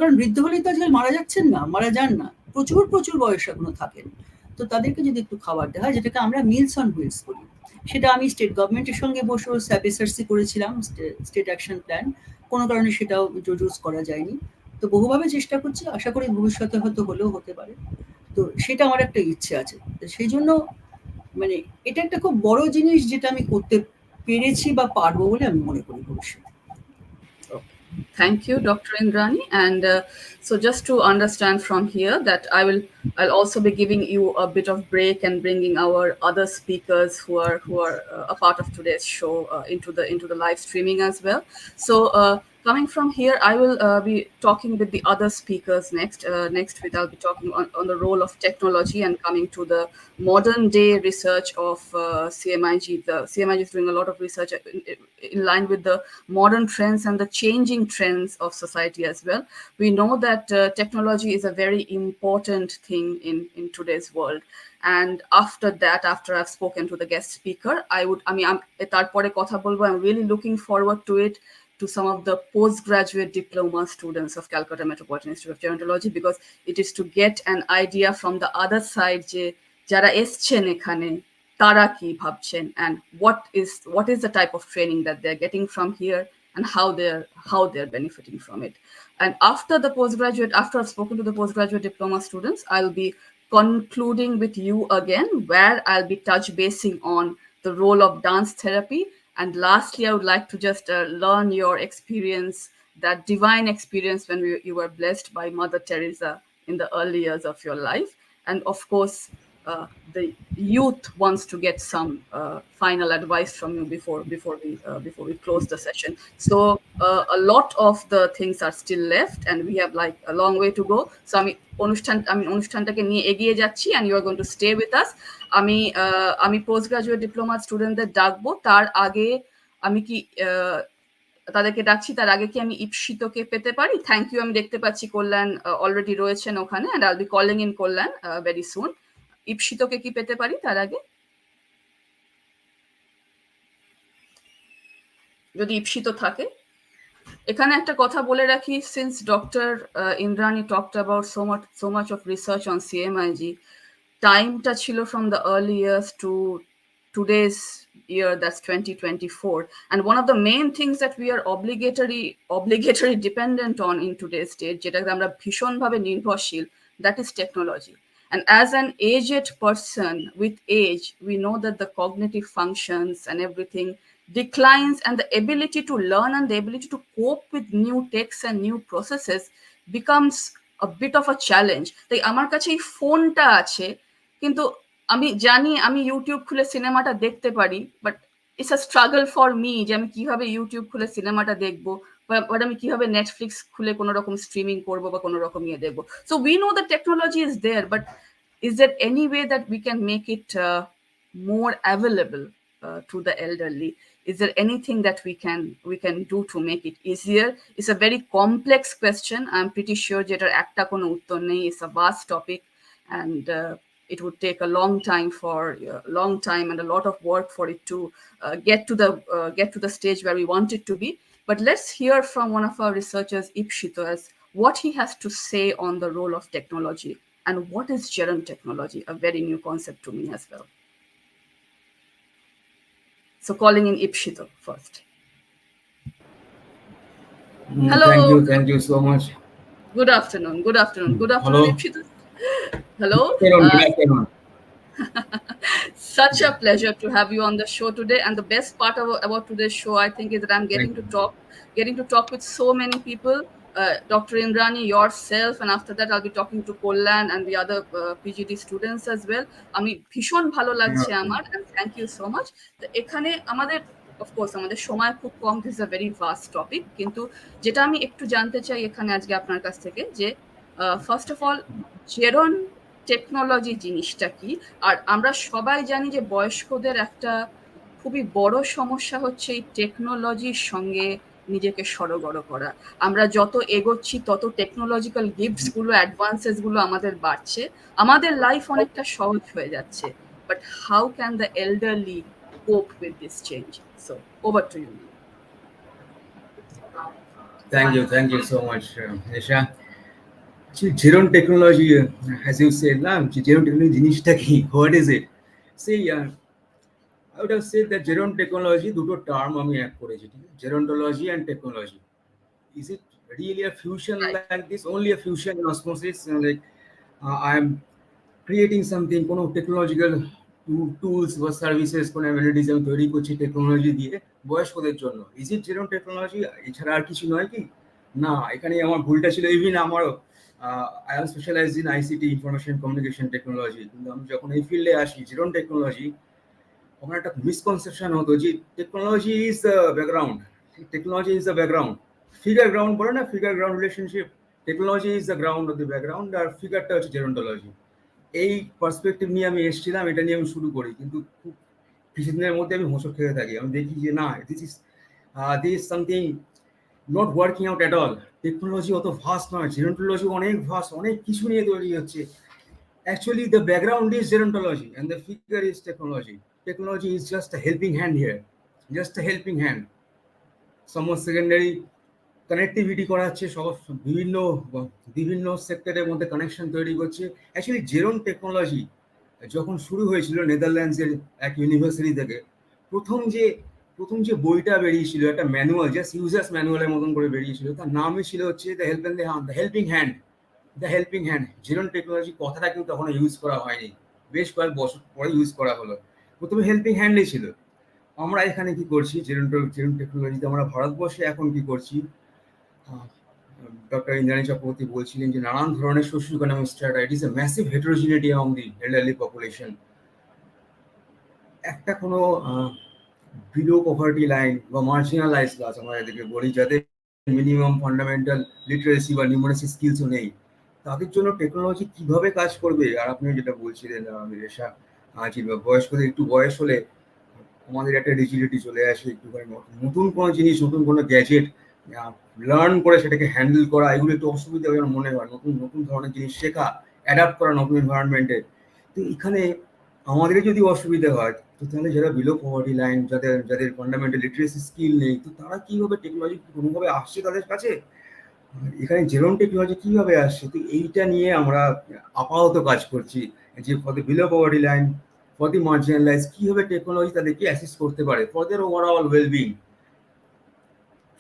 কারণ বৃদ্ধ হলেই তো আজকাল মারা যাচ্ছেন না, মারা যান না, প্রচুর বয়স এখনো থাকেন। তো তাদেরকে যদি একটু খাবার দেওয়া হয়, যেটাকে আমরা মিলস অন হুইলস বলি, সেটা আমি স্টেট গভর্নমেন্টের সঙ্গে বসে SAP-SRC করেছিলাম, স্টেট অ্যাকশন প্ল্যান। কোনো কারণে সেটাও ইন্ট্রোডিউস করা যায়নি। তো বহুভাবে চেষ্টা করছি, আশা করি ভবিষ্যতে হয়তো হলেও হতে পারে। তো সেটা আমার একটা ইচ্ছে আছে। সেই জন্য মানে এটা একটা খুব বড় জিনিস যেটা আমি করতে পেরেছি বা পারবো বলে আমি মনে করি ভবিষ্যতে। Thank you, Dr. Indrani. And so just to understand from here that I'll also be giving you a bit of break and bringing our other speakers who are a part of today's show into the live streaming as well. So coming from here, I will be talking with the other speakers next. Next week, I'll be talking on the role of technology and coming to the modern day research of CMIG. The CMIG is doing a lot of research in line with the modern trends and the changing trends of society as well. We know that technology is a very important thing in today's world. And after I've spoken to the guest speaker, I'm really looking forward to it, to some of the postgraduate diploma students of Calcutta Metropolitan Institute of Gerontology, because it is to get an idea from the other side যে যারা এসছেন এখানে তারা কি ভাবছেন, and what is the type of training that they're getting from here and how they're benefiting from it. And after I've spoken to the postgraduate diploma students, I'll be concluding with you again, where I'll be touch basing on the role of dance therapy. And lastly, I would like to just learn your experience, that divine experience when you were blessed by Mother Teresa in the early years of your life. And of course, the youth wants to get some final advice from you before we close the session. So a lot of the things are still left, and we have like a long way to go. So আমি অনুষ্ঠানটাকে নিয়ে এগিয়ে যাচ্ছি, and you are going to stay with us. আমি post graduate diploma স্টুডেন্টদের ডাকবো। তার আগে আমি কি তাদেরকে ডাকছি, তার আগে কি আমি ইপসিতকে পেতে পারি? Thank you. আমি দেখতে পাচ্ছি কল্যাণ অলরেডি রয়েছেন ওখানে, and I'll be calling in Kalyan very soon. ইপসিতকে কি পেতে পারি তার আগে? যদি ইপসিত থাকে। এখানে একটা কথা বলে রাখি, since doctor Indrani talked about so much of research on CMIG, টাইমটা ছিল from the early years to today's year, that's 2024. And one of the main things that we are obligatory dependent on in today's state, যেটাকে আমরা ভীষণভাবে নির্ভরশীল, that is technology. And as an aged person, with age, we know that the cognitive functions and everything declines, and the ability to learn and the ability to cope with new texts and new processes becomes a bit of a challenge. তাই আমার কাছে এই ফোনটা আছে, কিন্তু আমি জানি আমি ইউটিউব খুলে সিনেমাটা দেখতে পারি, but it's a struggle for me যে আমি কিভাবে ইউটিউব খুলে সিনেমাটা দেখবো, বাট আমি কিভাবে নেটফ্লিক্স খুলে কোনো রকম স্ট্রিমিং করবো বা কোনো রকম ইয়ে দেখবো। So we know the technology is there, but is there any way that we can make it more available to the elderly? Is there anything that we can do to make it easier? It's a very complex question. I'm pretty sure যেটার একটা কোনো উত্তর নেই. It's a vast topic, and it would take a long time and a lot of work for it to get to the stage where we want it to be. But let's hear from one of our researchers, Ipsito, as what he has to say on the role of technology and what is gerund technology, a very new concept to me as well. So calling in Ipshito first. Hello. Thank you so much. Good afternoon. Good afternoon. Good afternoon, Ipshito. Hello. Good afternoon. Such a pleasure to have you on the show today. And the best part about today's show, I think, is that I'm getting to talk with so many people. Dr. Indrani, yourself, and after that I'll be talking to Kollan and the other PGD students as well. আমি ভীষণ ভালো লাগছে আমার, and thank you so much. এখানে আমাদের of course আমাদের সময় খুব কম, this is a very vast topic, কিন্তু যেটা আমি একটু জানতে চাই এখানে আজকে আপনার কাছ থেকে যে ফার্স্ট অফ অল জেরন টেকনোলজি জিনিসটা কি। আর আমরা সবাই জানি যে বয়স্কদের একটা খুবই বড় সমস্যা হচ্ছে এই টেকনোলজির সঙ্গে নিজেকে সরগড় করা। আমরা যত এগোচ্ছি তত টেকনোলজিক্যাল গিফটস গুলো, অ্যাডভান্সেস গুলো আমাদের বাড়ছে, আমাদের লাইফ অনেকটা সহজ হয়ে যাচ্ছে, but how can the elderly cope with this change? So over to you. Thank you so much, Nisha. Gerund technology, as you said, gerund technology জিনিসটা কি? What is it? See, I would have said that gerund technology দুটো term আমি এক করেছি, ঠিক আছে? Gerontology and technology. Is it really a fusion like this? Only a fusion in osmosis? Like I am creating something, কোনো technological tools বা services, কোনো amenities আমি তৈরি করছি টেকনোলজি দিয়ে বয়স্কদের জন্য। Is it gerontechnology? এছাড়া আর কিছু নয় কি? না, এখানে আমার ভুলটা ছিল। ইভিন আমারও I am specialised in ICT, information communication technology, কিন্তু আমি যখন এই ফিল্ডে আসি জেরন টেকনোলজি, আমার একটা মিসকনসেপশন হতো যে technology is the background, technology is the background, figure ground বলে না, figure ground relationship, technology is the ground of the background, আর ফিগারটা হচ্ছে জেরন্টোলজি। এই পার্সপেক্টিভ নিয়ে আমি এসেছিলাম, এটা নিয়ে আমি শুরু করি, কিন্তু খুব কিছুদিনের মধ্যে আমি হোঁচট খেতে থাকি। আমি দেখি যে না, this is something not working out at all. Technology অত ফাস্ট নয়, জেরন্টোলজি অনেক ফাস্ট, অনেক কিছু নিয়ে তৈরি হচ্ছে। Actually, the background is gerontology and the figure is technology. Technology is just a helping hand here, just a helping hand. Somewhat secondary connectivity করাচ্ছে, সব বিভিন্ন সেক্টরের মধ্যে কানেকশন তৈরি করছে। অ্যাকচুয়ালি জেরন টেকনোলজি যখন শুরু হয়েছিল নেদারল্যান্ডসের এক ইউনিভার্সিটি থেকে, প্রথম যে বইটা বেরিয়েছিল, একটা ম্যানুয়াল, জাস্ট ইউজার্স ম্যানুয়ালের মতন করে বেরিয়েছিল, তার নামই ছিল হচ্ছে the helping hand. The helping hand. Gerontechnology কথাটা কিন্তু তখন ইউজ করা হয়নি, বেশ কয়েক বছর পরে ইউজ করা হলো। প্রথমে হেল্পিং হ্যান্ডই ছিল। আমরা এখানে কি করছি জেরন টেকনোলজিতে, আমরা ভারতবর্ষে এখন কি করছি, ডক্টর ইন্দ্রাণী চক্রবর্তী বলছিলেন যে নানান ধরনের social economic strata, it is a massive heterogeneity among the elderly population. একটা কোনো বিলো পভার্টি লাইন বা মার্জিনালাইজ ক্লাস আমরা এদেরকে বলি, যাদের মিনিমাম ফান্ডামেন্টাল লিটারেসি বা নিউমারেসি স্কিলসও নেই, তাদের জন্য টেকনোলজি কিভাবে কাজ করবে? আর আপনি যেটা বলছিলেন রেশা, বয়স্কদের একটু বয়স হলে আমাদের একটা রিজিডিটি চলে আসে, একটুখানি নতুন কোনো জিনিস, নতুন কোনো গ্যাজেট লার্ন করে সেটাকে হ্যান্ডেল করা, এগুলো একটু অসুবিধা যেন মনে হয়। নতুন ধরনের জিনিস শেখা, অ্যাডাপ্ট করা নতুন এনভায়রনমেন্টে। তো এখানে আমাদের যদি অসুবিধা হয়, তো তাহলে যারা বিলো পভার্টি লাইন, যাদের ফান্ডামেন্টাল লিটারেসি স্কিল নেই, তো তারা কীভাবে টেকনোলজি কোনোভাবে আসছে তাদের কাছে? এখানে জেরন টেকনোলজি কীভাবে আসছে? তো এইটা নিয়ে আমরা আপাতত কাজ করছি, যে for the below poverty line, for the marginalise, কীভাবে টেকনোলজি তাদেরকে অ্যাসিস্ট করতে পারে ফর দেয়ার ওভারঅল ওয়েলবিং,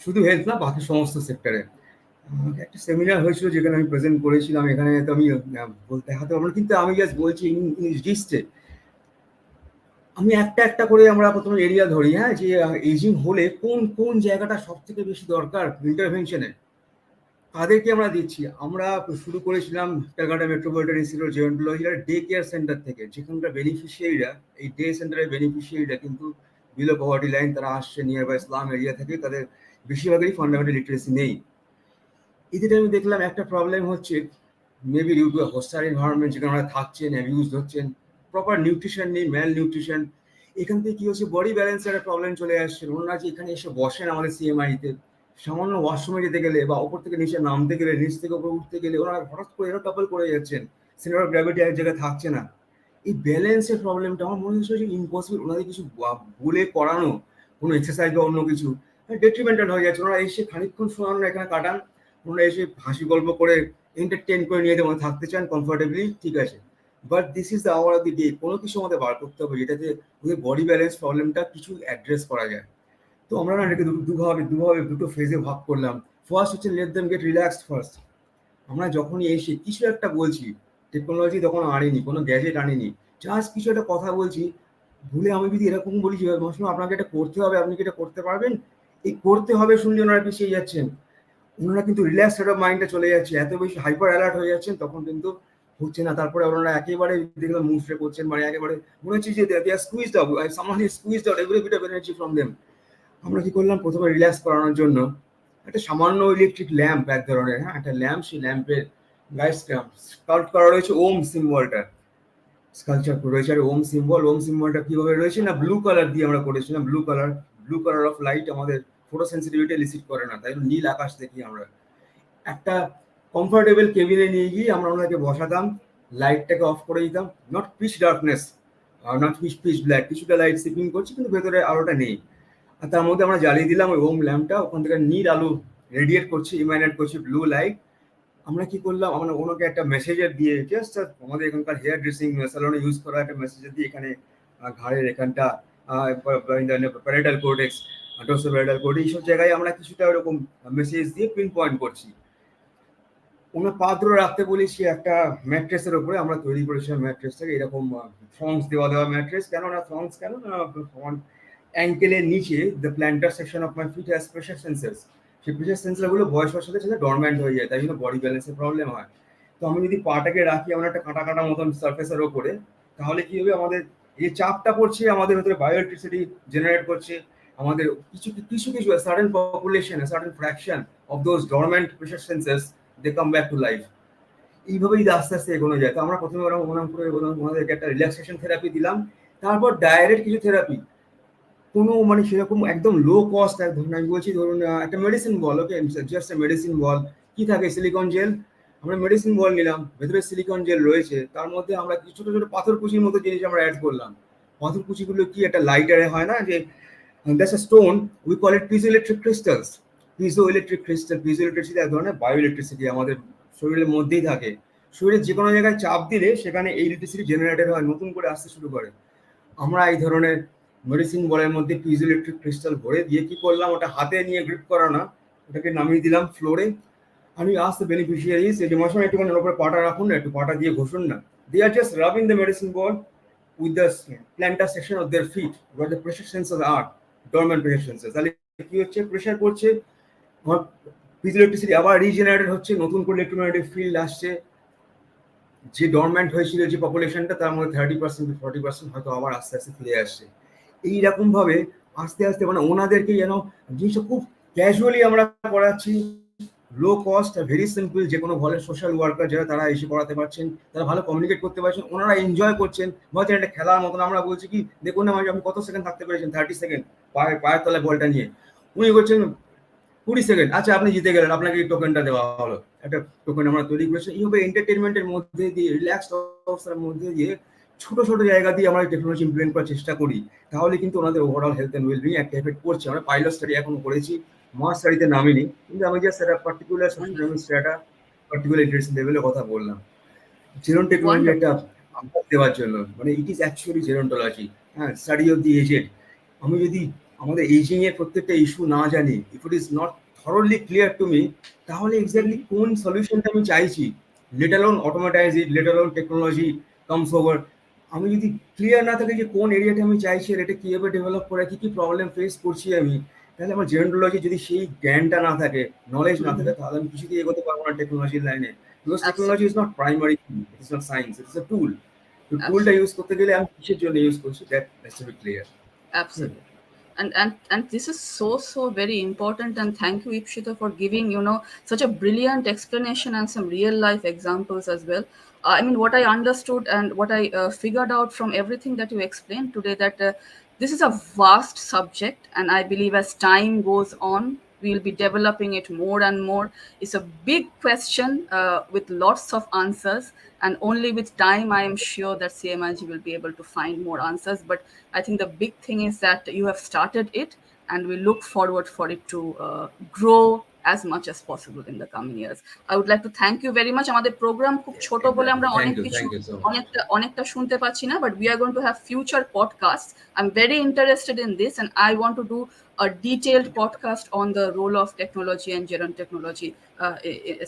শুধু হেলথ না, বাকি সমস্ত সেক্টরে। একটা সেমিনার হয়েছিল যেখানে আমি প্রেজেন্ট করেছিলাম, এখানে তো আমি দেখাতে পারবো না, কিন্তু আমি জাস্ট বলছি ইংলিশ ডিস্টে আমি একটা করে আমরা প্রথমে এরিয়া ধরি, হ্যাঁ, যে এজিং হলে কোন জায়গাটা সব থেকে বেশি দরকার ইন্টারভেনশনের, তাদেরকে আমরা দিচ্ছি। আমরা শুরু করেছিলাম ক্যালকাটা মেট্রোপলিটন ইনস্টিটিউট অফ জেরন্টোলজির ডে কেয়ার সেন্টার থেকে, যেখানকার বেনিফিশিয়ারিরা, এই ডে সেন্টারের বেনিফিশিয়ারিরা কিন্তু বিলো পভার্টি লাইন, তারা আসছে নিয়ার বাই স্লাম এরিয়া থেকে, তাদের বেশিরভাগেরই ফান্ডামেন্টাল লিটারেসি নেই। এতে আমি দেখলাম একটা প্রবলেম হচ্ছে, maybe due to hostile environment, যেখানে ওরা থাকছেন, অ্যাবিউজ হচ্ছেন, প্রপার নিউট্রিশন নেই, ম্যাল নিউট্রিশন। এখান থেকে কি হচ্ছে, বডি ব্যালেন্সের একটা প্রবলেম চলে আসছে। ওনারা যে এখানে এসে বসেন আমাদের সিএমআইতে, সামান্য ওয়াশরুমে যেতে গেলে বা ওপর থেকে নিচে নামতে গেলে, নিচ থেকে ওপর উঠতে গেলে, ওনারা হঠাৎ করে এরা টপল করে যাচ্ছেন, সেন্টার অফ গ্র্যাভিটি এক জায়গায় থাকছে না। এই ব্যালেন্সের প্রবলেমটা আমার মনে হচ্ছে যে ইম্পসিবল, ওনাদের কিছু বলে করানো, কোনো এক্সারসাইজ বা অন্য কিছু ডেট্রিমেন্টাল হয়ে যাচ্ছে। ওনারা এসে খানিকক্ষণ সময় এখানে কাটান, ওনারা এসে হাসি গল্প করে এন্টারটেন করে নিয়ে যেতে থাকতে চান কমফোর্টেবলি, ঠিক আছে, but this is the hour of the day, কোনো কিছু আমাদের বার করতে হবে যেটাতে ওদের বডি ব্যালেন্স প্রবলেমটা কিছু অ্যাড্রেস করা যায়। তো আমরা না এটাকে দুটো ফেজে ভাগ করলাম। ফার্স্ট হচ্ছে let them get relaxed first. আমরা যখনই এসে কিছু একটা বলছি, টেকনোলজি তখন আনিনি, কোনো গ্যাজেট আনিনি, জাস্ট কিছু একটা কথা বলছি, ভুলে আমি যদি এরকম বলি যে আপনাকে এটা করতে হবে, আপনি কি এটা করতে পারবেন, এই করতে হবে শুনলে ওনারা পিছিয়ে যাচ্ছেন, ওনারা কিন্তু রিল্যাক্স স্টেট অফ মাইন্ডে চলে যাচ্ছে, এত বেশি হাইপার অ্যালার্ট হয়ে যাচ্ছেন, তখন কিন্তু হচ্ছে না। তারপরে ওনারা একেবারে দেখলাম মুভে করছেন, মানে একেবারে মনে হচ্ছে যে they are squeezed out, somehow he squeezed out every bit of energy from them. আমরা কি করলাম, প্রথমে রিল্যাক্স করানোর জন্য একটা সামান্য ইলেকট্রিক ল্যাম্প, এক ধরনের, হ্যাঁ একটা ল্যাম্প, সেই ল্যাম্পের গাইড স্কাল্প করা রয়েছে ওম সিম্বলটা, স্কালচার রয়েছে আর ওম সিম্বলটা কিভাবে রয়েছে না, ব্লু কালার দিয়ে আমরা করেছিলাম, ব্লু কালার অফ লাইট আমাদের ফটো সেন্সিটিভিটি এলিসিট করে না, তাই নীল আকাশ দেখি আমরা। একটা কমফোর্টেবল কেবিনে নিয়ে গিয়ে আমরা ওনাকে বসাতাম, লাইটটাকে অফ করে দিতাম, not pitch darkness, not pitch black, কিছুটা লাইট সিপিং করছে কিন্তু ভেতরে আলোটা নেই, আর তার মধ্যে আমরা জ্বালিয়ে দিলাম ওই ওম ল্যাম্পটা, ওখান থেকে নীল আলো রেডিয়েট করছে, ইমাইনেট করছে ব্লু লাইট। আমরা কি করলাম, আমরা ওনাকে একটা মেসেজার দিয়ে, জাস্ট আমাদের এখানকার হেয়ার ড্রেসিং স্যালনে ইউজ করা একটা মেসেজার দিয়ে, এখানে ঘাড়ের এখানটা প্যারাইটাল কোর্টেক্স, ডোর্সোপ্যারাইটাল কোর্টেক্স, এইসব জায়গায় আমরা কিছুটা ওরকম মেসেজ দিয়ে পিন পয়েন্ট করছি। ওনার পা ধরে রাখতে বলেছি একটা ম্যাট্রেসের উপরে, আমরা তৈরি করেছিলাম ম্যাট্রেসটাকে এরকম ফ্রংস দেওয়া ম্যাট্রেস, কেন না ফ্রংস কেন না, অ্যাঙ্কেলের নিচে the plantar section of my feet has pressure sensors, সেই প্রেশার সেন্সারগুলো বয়স হওয়ার সাথে সাথে ডরম্যান্ট হয়ে যায়, তাই জন্য বডি ব্যালেন্সের প্রবলেম হয়। তো আমি যদি পাটাকে রাখি আমার একটা কাটা মতন সার্ফেসের ওপরে, তাহলে কি হবে, আমাদের এই চাপটা পড়ছে, আমাদের ভেতরে বায়ো ইলেকট্রিসিটি জেনারেট করছে, আমাদের কিছু certain population, certain fraction of those dormant pressure sensors they come back to life. এইভাবেই আস্তে আস্তে এগোনো যায়। তো আমরা প্রথমে ওনাদেরকে একটা রিল্যাক্সেশন থেরাপি দিলাম, তারপর ডাইরেক্ট কিছু থেরাপি, কোনো মানে সেরকম একদম লো কস্ট, এক ধরুন আমি বলছি, ধরুন একটা মেডিসিন বল, ওকে জাস্ট মেডিসিন বল, কি থাকে সিলিকন জেল, আমরা মেডিসিন বল নিলাম, ভেতরে সিলিকন জেল রয়েছে, তার মধ্যে আমরা কিছু ছোট ছোট পাথরকুচির মতো জিনিস আমরা অ্যাড করলাম। পাথরকুচিগুলো কি একটা লাইটারে হয় না, যে that's a stone, we call it piezoelectric crystals. Piezoelectric crystal, piezoelectricity এক ধরনের বায়ো ইলেকট্রিসিটি, আমাদের শরীরের মধ্যেই থাকে, শরীরের যে কোনো জায়গায় চাপ দিলে সেখানে এই ইলেকট্রিসিটি জেনারেটেড হয়, নতুন করে আসতে শুরু করে। আমরা এই ধরনের মেডিসিন বলের মধ্যে পিজোইলেকট্রিক ক্রিস্টাল ভরে দিয়ে কি করলাম, ওটা হাতে নিয়ে গ্রিপ করা না, ওটাকে নামিয়ে দিলাম ফ্লোরে। আমি আস্ক দ্য বেনিফিশিয়ারিজ, এই যে মাসে একটুখানি ওর উপরে পাটা রাখুন না, একটু পাটা দিয়ে ঘষুন না, they are just rubbing the medicine ball with the plantar section of their feet where the pressure sensor are dormant pressure sensor. তাহলে কি হচ্ছে, প্রেশার পড়ছে, পিজোইলেকট্রিসিটি আবার রিজেনারেটেড হচ্ছে, নতুন করে ইলেকট্রোম্যাগনেটিক ফিল্ড আসছে, যে ডরম্যান্ট হয়েছিল যে পপুলেশনটা, তার মধ্যে 30% 40% হয়তো আবার আস্তে আস্তে ফিরে আসছে। এইরকম ভাবে আস্তে আস্তে মানে ওনাদেরকে যেন জিনিসটা খুব ক্যাজুয়ালি আমরা করাচ্ছি, low cost are very simple, যে কোনো ভালো সোশ্যাল ওয়ার্কার যারা তারা এসে পড়াতে পারছেন, তারা ভালো কমিউনিকেট করতে পারছেন, ওনারা এনজয় করছেন, হয়তো একটা খেলার মতন। আমরা বলছি কি, দেখুন না আপনি কত সেকেন্ড থাকতে পেরেছেন, 30 সেকেন্ড পায়ের তলায় বলটা নিয়ে, উনি করছেন 20 সেকেন্ড, আচ্ছা আপনি জিতে গেলেন, আপনাকে এই টোকেনটা দেওয়া হলো, একটা টোকেন আমরা তৈরি করেছি। এইভাবে এন্টারটেনমেন্টের মধ্যে দিয়ে, রিল্যাক্স অবস্থার মধ্যে দিয়ে, ছোট ছোট জায়গা দিয়ে আমরা টেকনোলজি ইমপ্লিমেন্ট করার চেষ্টা করি, তাহলে কিন্তু ওনাদের ওভারঅল হেলথ অ্যান্ড ওয়েলবিং একটা এফেক্ট করছে। আমরা পাইলট স্টাডি এখন করেছি, মাস স্টাডিতে নামিনি, কিন্তু আমি জাস্ট একটা পার্টিকুলার একটা পার্টিকুলার ইন্টারেস্ট লেভেলের কথা বললাম। জেরন টেকনোলজি একটা দেওয়ার জন্য, মানে ইট ইজ অ্যাকচুয়ালি জেরন্টোলজি, হ্যাঁ, স্টাডি অফ দি এজেড। আমি যদি আমাদের এজিং এর প্রত্যেকটা ইস্যু না জানি, if it is not thoroughly clear to me, তাহলে এক্স্যাক্টলি কোন সলিউশনটা আমি চাইছি, let alone automatize it, let alone technology comes over, আমি যদি ক্লিয়ার না থাকে যে কোন এরিয়াটা আমি চাইছি, আর এটা কিভাবে ডেভেলপ করে, কি কি প্রবলেম ফেস করছি আমি, তাহলে আমার জেরন্টোলজি যদি সেই জ্ঞানটা না থাকে, নলেজ না থাকে, তাহলে আমি কিছুতেই এগোতে পারবো না টেকনোলজির লাইনে। Because technology is not primary, it is not science, it is a tool. তো টুলটা ইউজ করতে গেলে আমি কিসের জন্য ইউজ করছি, that has to be clear. Absolutely. And this is so very important, and thank you, Ipshita, for giving such a brilliant explanation and some real life examples as well. I mean, what I understood and what I figured out from everything that you explained today, that this is a vast subject, and I believe as time goes on, we'll be developing it more and more. It's a big question with lots of answers, and only with time I am sure that CMIG will be able to find more answers. But I think the big thing is that you have started it, and we look forward for it to grow as much as possible in the coming years. I would like to thank you very much. আমাদের program খুব ছোট বলে আমরা অনেক কিছু অনেকটা শুনতে পাচ্ছি না, but we are going to have future podcasts. I'm very interested in this, and I want to do a detailed podcast on the role of technology and geron technology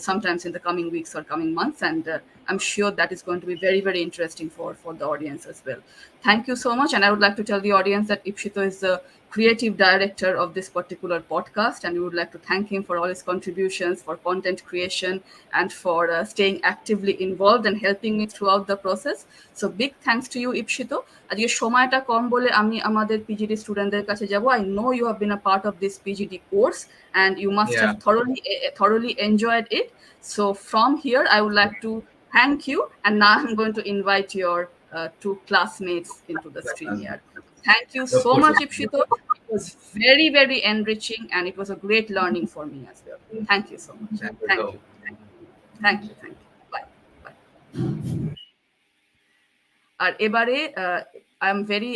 sometimes in the coming weeks or coming months, and I'm sure that is going to be very, very interesting for the audience as well. Thank you so much, and I would like to tell the audience that Ipshito is the creative director of this particular podcast, and we would like to thank him for all his contributions, for content creation, and for staying actively involved and helping me throughout the process. So big thanks to you, Ipshito. আজকে সময়টা কম বলে আমি আমাদের PGD স্টুডেন্টদের কাছে যাব. I know you have been a part of this PGD course and you must have thoroughly enjoyed it. So from here, I would like to thank you, and now I'm going to invite your two classmates into the stream here. Thank you so much, Ipshito. It was very, very enriching, and it was a great learning for me as well. Thank you so much. Thank you. Bye. Ebare, I'm very,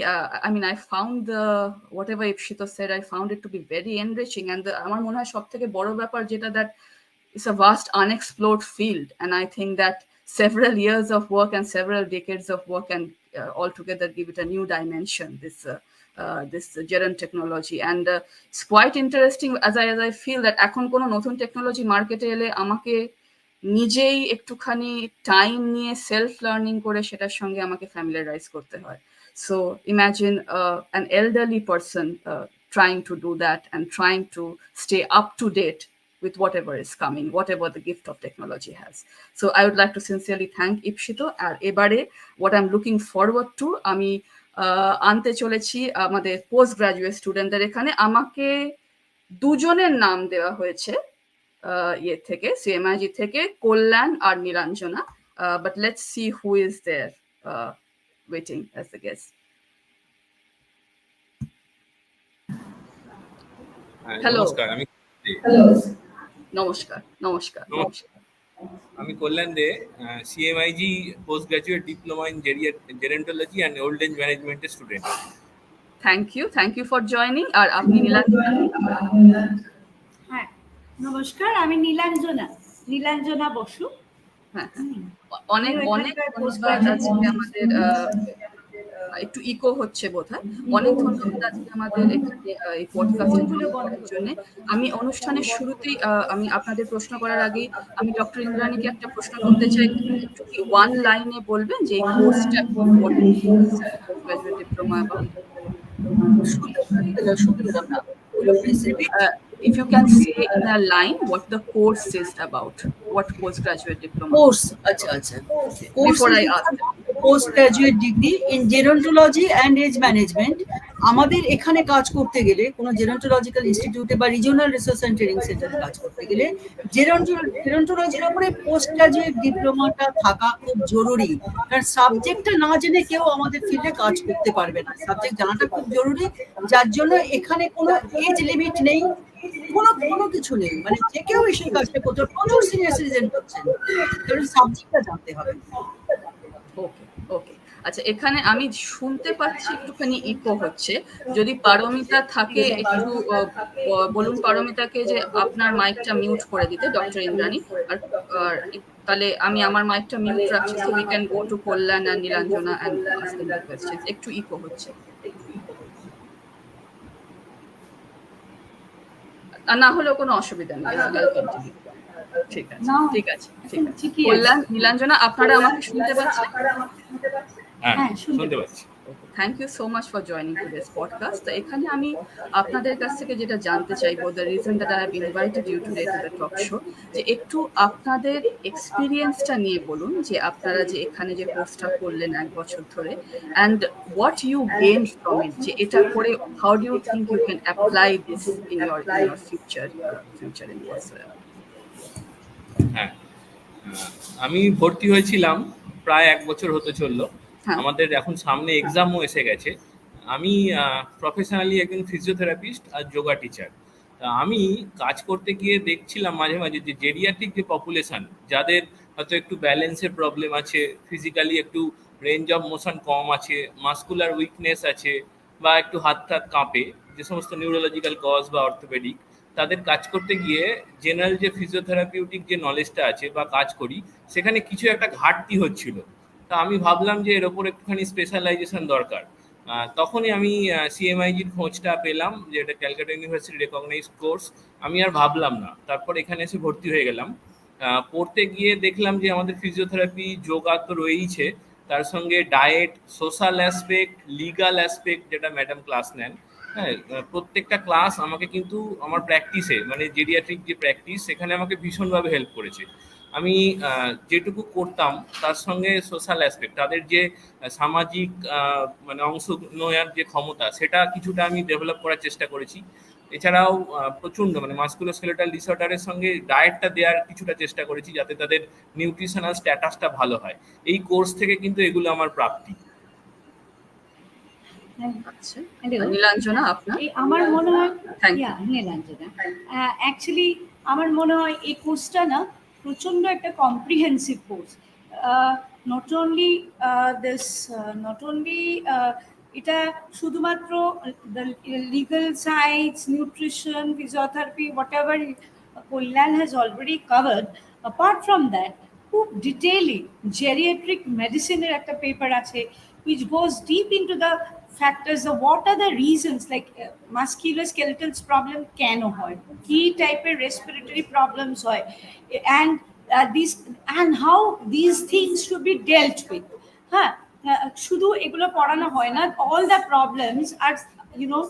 I found whatever Ipshito said, I found it to be very enriching, and আমার মনে হয় সব থেকে বড় ব্যাপার যেটা, that it's a vast unexplored field, and I think that several years of work and several decades of work can altogether give it a new dimension, this geron technology, and it's quite interesting as I feel that এখন কোনো নতুন technology মার্কেটে এলে আমাকে নিজেই একটুখানি time নিয়ে self learning করে সেটার সঙ্গে আমাকে ফ্যামিলিয়ারাইজ করতে হয়. So imagine an elderly person trying to do that and trying to stay up to date with whatever is coming, whatever the gift of technology has. So I would like to sincerely thank Ipshito. আর এবারে what I'm looking forward to, আমি আনতে চলেছি আমাদের post graduate স্টুডেন্টদের এখানে. আমাকে দুজনের নাম দেওয়া হয়েছে ইয়ে থেকে, সিএমআইজি থেকে, কল্যাণ আর Nilanjana. But let's see who is there waiting as the guest. Hello. নমস্কার. আমি Kalyan Dey, CMIG post graduate diploma in gerontology and old age ম্যানেজমেন্টের student. Thank you for joining. আর আপনি নীলাঞ্জনা? হ্যাঁ, নমস্কার, আমি নীলাঞ্জনা বসু. হ্যাঁ, অনেক ধন্যবাদ. আজকে আমাদের একটু ইকো হচ্ছে বোধহয়. অনেক ধন্যবাদ আজকে আমাদের এখানে এই পডকাস্টে যোগ করার জন্য. আমি অনুষ্ঠানের শুরুতেই আমি আপনাদের প্রশ্ন করার আগেই আমি ডক্টর ইন্দ্রাণীকে একটা প্রশ্ন করতে চাই. একটু কি ওয়ান লাইনে বলবেন যে এই কোর্সটা গ্রাজুয়েট ডিপ্লোমা বা if you can say in a line what the course is about, what postgraduate diploma course. Before I ask, postgraduate degree in gerontology and age management. আমাদের এখানে কাজ করতে গেলে কোনো জেরন্টোলজিক্যাল ইনস্টিটিউটে বা রিজিওনাল রিসার্চ অ্যান্ড ট্রেনিং সেন্টারে কাজ করতে গেলে জেরন্টোলজির উপরে পোস্ট গ্রাজুয়েট ডিপ্লোমাটা থাকা খুব জরুরি, কারণ সাবজেক্টটা না জেনে কেউ আমাদের ফিল্ডে কাজ করতে পারবে না. সাবজেক্ট জানাটা খুব জরুরি, যার জন্য এখানে কোনো এজ লিমিট নেই, কোনো কিছু নেই, মানে যে কেউ এসে কাজটা করতে, প্রচুর সিনিয়র সিটিজেন করছেন, কারণ সাবজেক্টটা জানতে হবে. ওকে. আচ্ছা, এখানে আমি শুনতে পাচ্ছি একটুখানি ইকো হচ্ছে. যদি পারমিতা থাকে একটু বলুন পারমিতাকে যে আপনার মাইকটা মিউট করে দিতে, ডক্টর ইন্দ্রাণী. আর তাহলে আমি আমার মাইকটা মিউট রাখছি, so we can go to Kalyan R Nilanjana and ask the questions. একটু ইকো হচ্ছে, না হলেও কোনো অসুবিধা নেই. ঠিক আছে. কল্যাণ, নীলাঞ্জনা, আপনারা আমাকে শুনতে পাচ্ছেন? হ্যাঁ, শুনতে পাচ্ছি. Thank you so much for joining today's podcast. তো এখানে আমি আপনাদের কাছ থেকে যেটা জানতে চাইবো, the reason that I have invited you today to the talk show, যে একটু আপনাদের এক্সপিরিয়েন্সটা নিয়ে বলুন, যে আপনারা যে এখানে যে কোর্সটা করলেন 1 বছর ধরে, and what you gained from it, যে এটা করে how do you think you can apply this in your future in whatsoever. হ্যাঁ, আমি ভর্তি হয়েছিলাম প্রায় 1 বছর হতে চললো. আমাদের এখন সামনে এক্সামও এসে গেছে. আমি প্রফেশনালি একজন ফিজিওথেরাপিস্ট আর যোগা টিচার. আমি কাজ করতে গিয়ে দেখছিলাম মাঝে মাঝে যে জেরিয়াট্রিক যে পপুলেশন, যাদের হয়তো একটু ব্যালেন্সের প্রবলেম আছে, ফিজিক্যালি একটু রেঞ্জ অফ মোশন কম আছে, মাসকুলার উইকনেস আছে, বা একটু হাত কাঁপে, যে সমস্ত নিউরোলজিক্যাল কজ বা অর্থোপেডিক, তাদের কাজ করতে গিয়ে জেনারেল যে ফিজিওথেরাপিউটিক যে নলেজটা আছে বা কাজ করি সেখানে কিছু একটা ঘাটতি হচ্ছিল। তা আমি ভাবলাম যে এর ওপর একটুখানি স্পেশালাইজেশন দরকার। তখনই আমি সিএমআইজির খোঁজটা পেলাম, যে এটা ক্যালকাটা ইউনিভার্সিটি রেকগনাইজ কোর্স। আমি আর ভাবলাম না, তারপর এখানে এসে ভর্তি হয়ে গেলাম। পড়তে গিয়ে দেখলাম যে আমাদের ফিজিওথেরাপি, যোগা তো রয়েইছে, তার সঙ্গে diet, social aspect, legal aspect যেটা ম্যাডাম ক্লাস নেন। হ্যাঁ, প্রত্যেকটা ক্লাস আমাকে কিন্তু আমার প্র্যাকটিসে, মানে জেরিয়াট্রিক যে প্র্যাকটিস, সেখানে আমাকে ভীষণভাবে হেল্প করেছে। আমি যেটুকু করতাম তার সঙ্গে সোশ্যাল অ্যাসপেক্ট, তাদের যে সামাজিক মানে অংশ নেওয়ার যে ক্ষমতা, সেটা কিছুটা আমি ডেভেলপ করার চেষ্টা করেছি। এছাড়াও প্রচণ্ড মানে মাসকুলোস্কেলেটাল ডিসঅর্ডারের সঙ্গে ডায়েটটা দেওয়ার কিছুটা চেষ্টা করেছি, যাতে তাদের নিউট্রিশনাল স্ট্যাটাসটা ভালো হয়। এই কোর্স থেকে কিন্তু এগুলো আমার প্রাপ্তি। নীলাঞ্জনা, আপনার? আমার মনে হয় নীলাঞ্জনা, অ্যাকচুয়ালি আমার মনে হয় এই কোর্সটা না প্রচণ্ড একটা কম্প্রিহেন্সিভ কোর্স। নট অনলি এটা শুধুমাত্র legal science, nutrition, physiotherapy, what ever Kalyan has already covered, apart from that খুব ডিটেইলি জেরিয়াট্রিক মেডিসিনের একটা পেপার আছে which goes deep into the factors of what are the reasons, like musculoskeletal problem কেন হয়, কি টাইপের respiratory problems হয়, and these and how these things should be dealt with. হ্যাঁ, শুধু এগুলো পড়ানো হয় না, all the problems are, you know,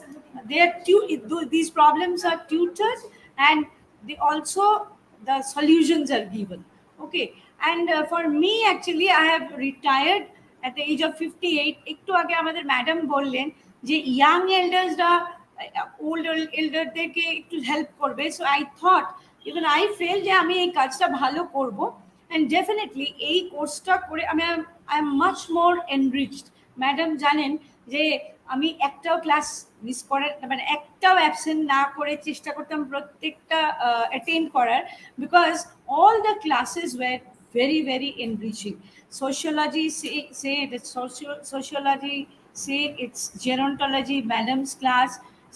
these problems are tutored, and they also the solutions are given. Okay, and for me actually I have retired at the age of 58. একটু আগে আমাদের madam বললেন যে ইয়াং এল্ডার্সরা ওল্ড এল্ডারদেরকে একটু help করবে, so I thought, even I fail যে আমি এই কাজটা ভালো করব। অ্যান্ড ডেফিনেটলি এই কোর্সটা করে I am much more enriched. Madam জানেন যে আমি একটাও ক্লাস মিস করার, মানে একটাও অ্যাবসেন্ট না করে চেষ্টা করতাম প্রত্যেকটা অ্যাটেন্ড করার, because all the classes were very, very enriching. Sociology, say it's sociology, say it's gerontology, madam's class,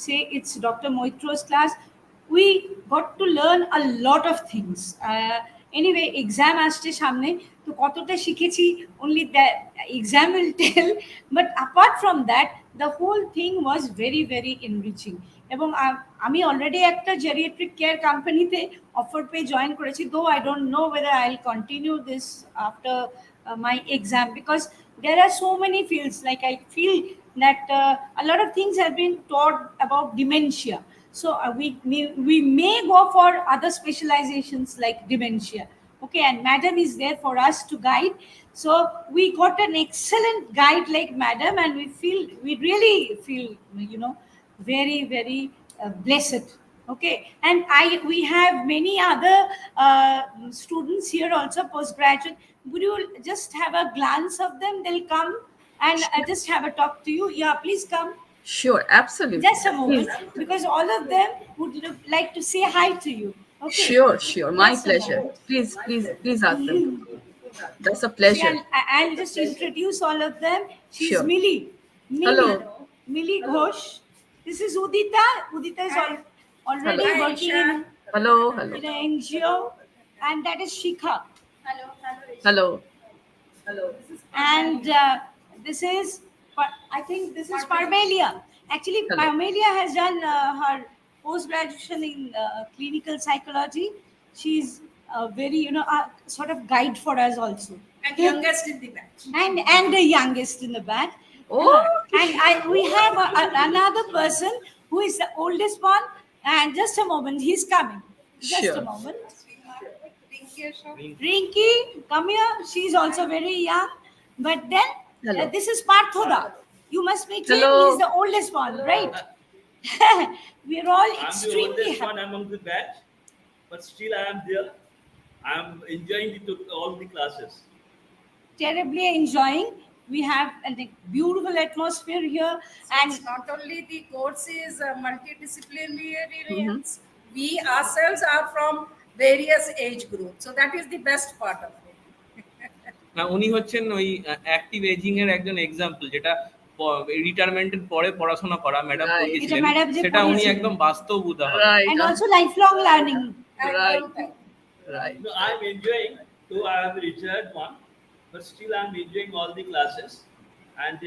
say it's Dr. Moitro's class. We got to learn a lot of things. Anyway, exam আসছে সামনে, তো কতটা শিখেছি only the exam will tell, but apart from that the whole thing was very, very enriching. এবং আমি already একটা geriatric care কোম্পানিতে offer পেয়ে জয়েন করেছি, though I don't know whether I'll continue this after my exam, because there are so many fields, like I feel that a lot of things have been taught about dementia, so we may go for other specializations like dementia. Okay, and madam is there for us to guide, so we got an excellent guide like madam, and we really feel, you know, very, very blessed. Okay, and we have many other students here also, postgraduate. Would you just have a glance of them? They'll come and just have a talk to you. Yeah, please come. Sure, absolutely. Just a moment, because all of them would like to say hi to you. Okay. Sure, my pleasure. Please ask them. That's a pleasure. See, I'll just introduce all of them. She's Sure. Millie. Hello. Millie Ghosh. This is Udita. Udita is already Hello. working in Hello. an NGO, and that is Shikha. Hello. And this is, I think this is Parmelia. Actually, Hello. Parmelia has done her post-graduation in clinical psychology. She's very, you know, sort of guide for us also. And youngest in the batch. And the youngest in the batch. Oh. And we have another person who is the oldest one. And just a moment, he's coming. Just Sure. a moment. Rinki, come here. She's also very young. But then, Hello. this is Parthoda. You must meet him. Hello. He's the oldest one, right? We're all I'm the extremely oldest happy. one among the batch, but still I am there. I am enjoying all the classes. Terribly enjoying. We have a beautiful atmosphere here, And not only the course is multidisciplinary, we ourselves are from various age groups. So that is the best part of it. না, উনি হচ্ছেন ওই active ageing এর একজন example, যেটা রিটায়ারমেন্টের পরে পড়াশোনা করা ম্যাডাম Right. পড়িয়েছিলেন, এটা madam যে সেটা উনি পড়িয়েছিলেন। একদম বাস্তব উদাহরণ। Right. And also lifelong learning. Right. Right. No, I'm enjoying, though I have retired one, but still I'm enjoying all the classes. And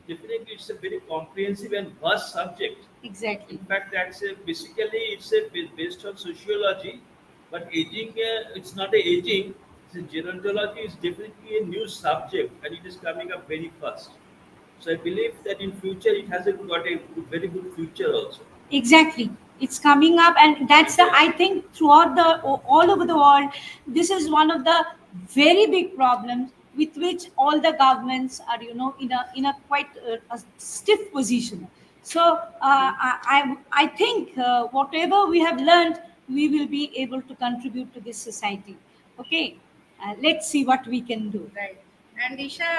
definitely it's a very comprehensive and vast subject. Exactly. In fact, that's basically it's based on sociology, but aging, it's not a aging. So gerontology is definitely a new subject, and it is coming up very fast. So I believe that in future it has got a very good future also. Exactly. It's coming up, and that's the, I think, throughout the all over the world, this is one of the very big problems with which all the governments are, in a quite a stiff position. So I think whatever we have learned, we will be able to contribute to this society. Okay, let's see what we can do. Right. And Isha,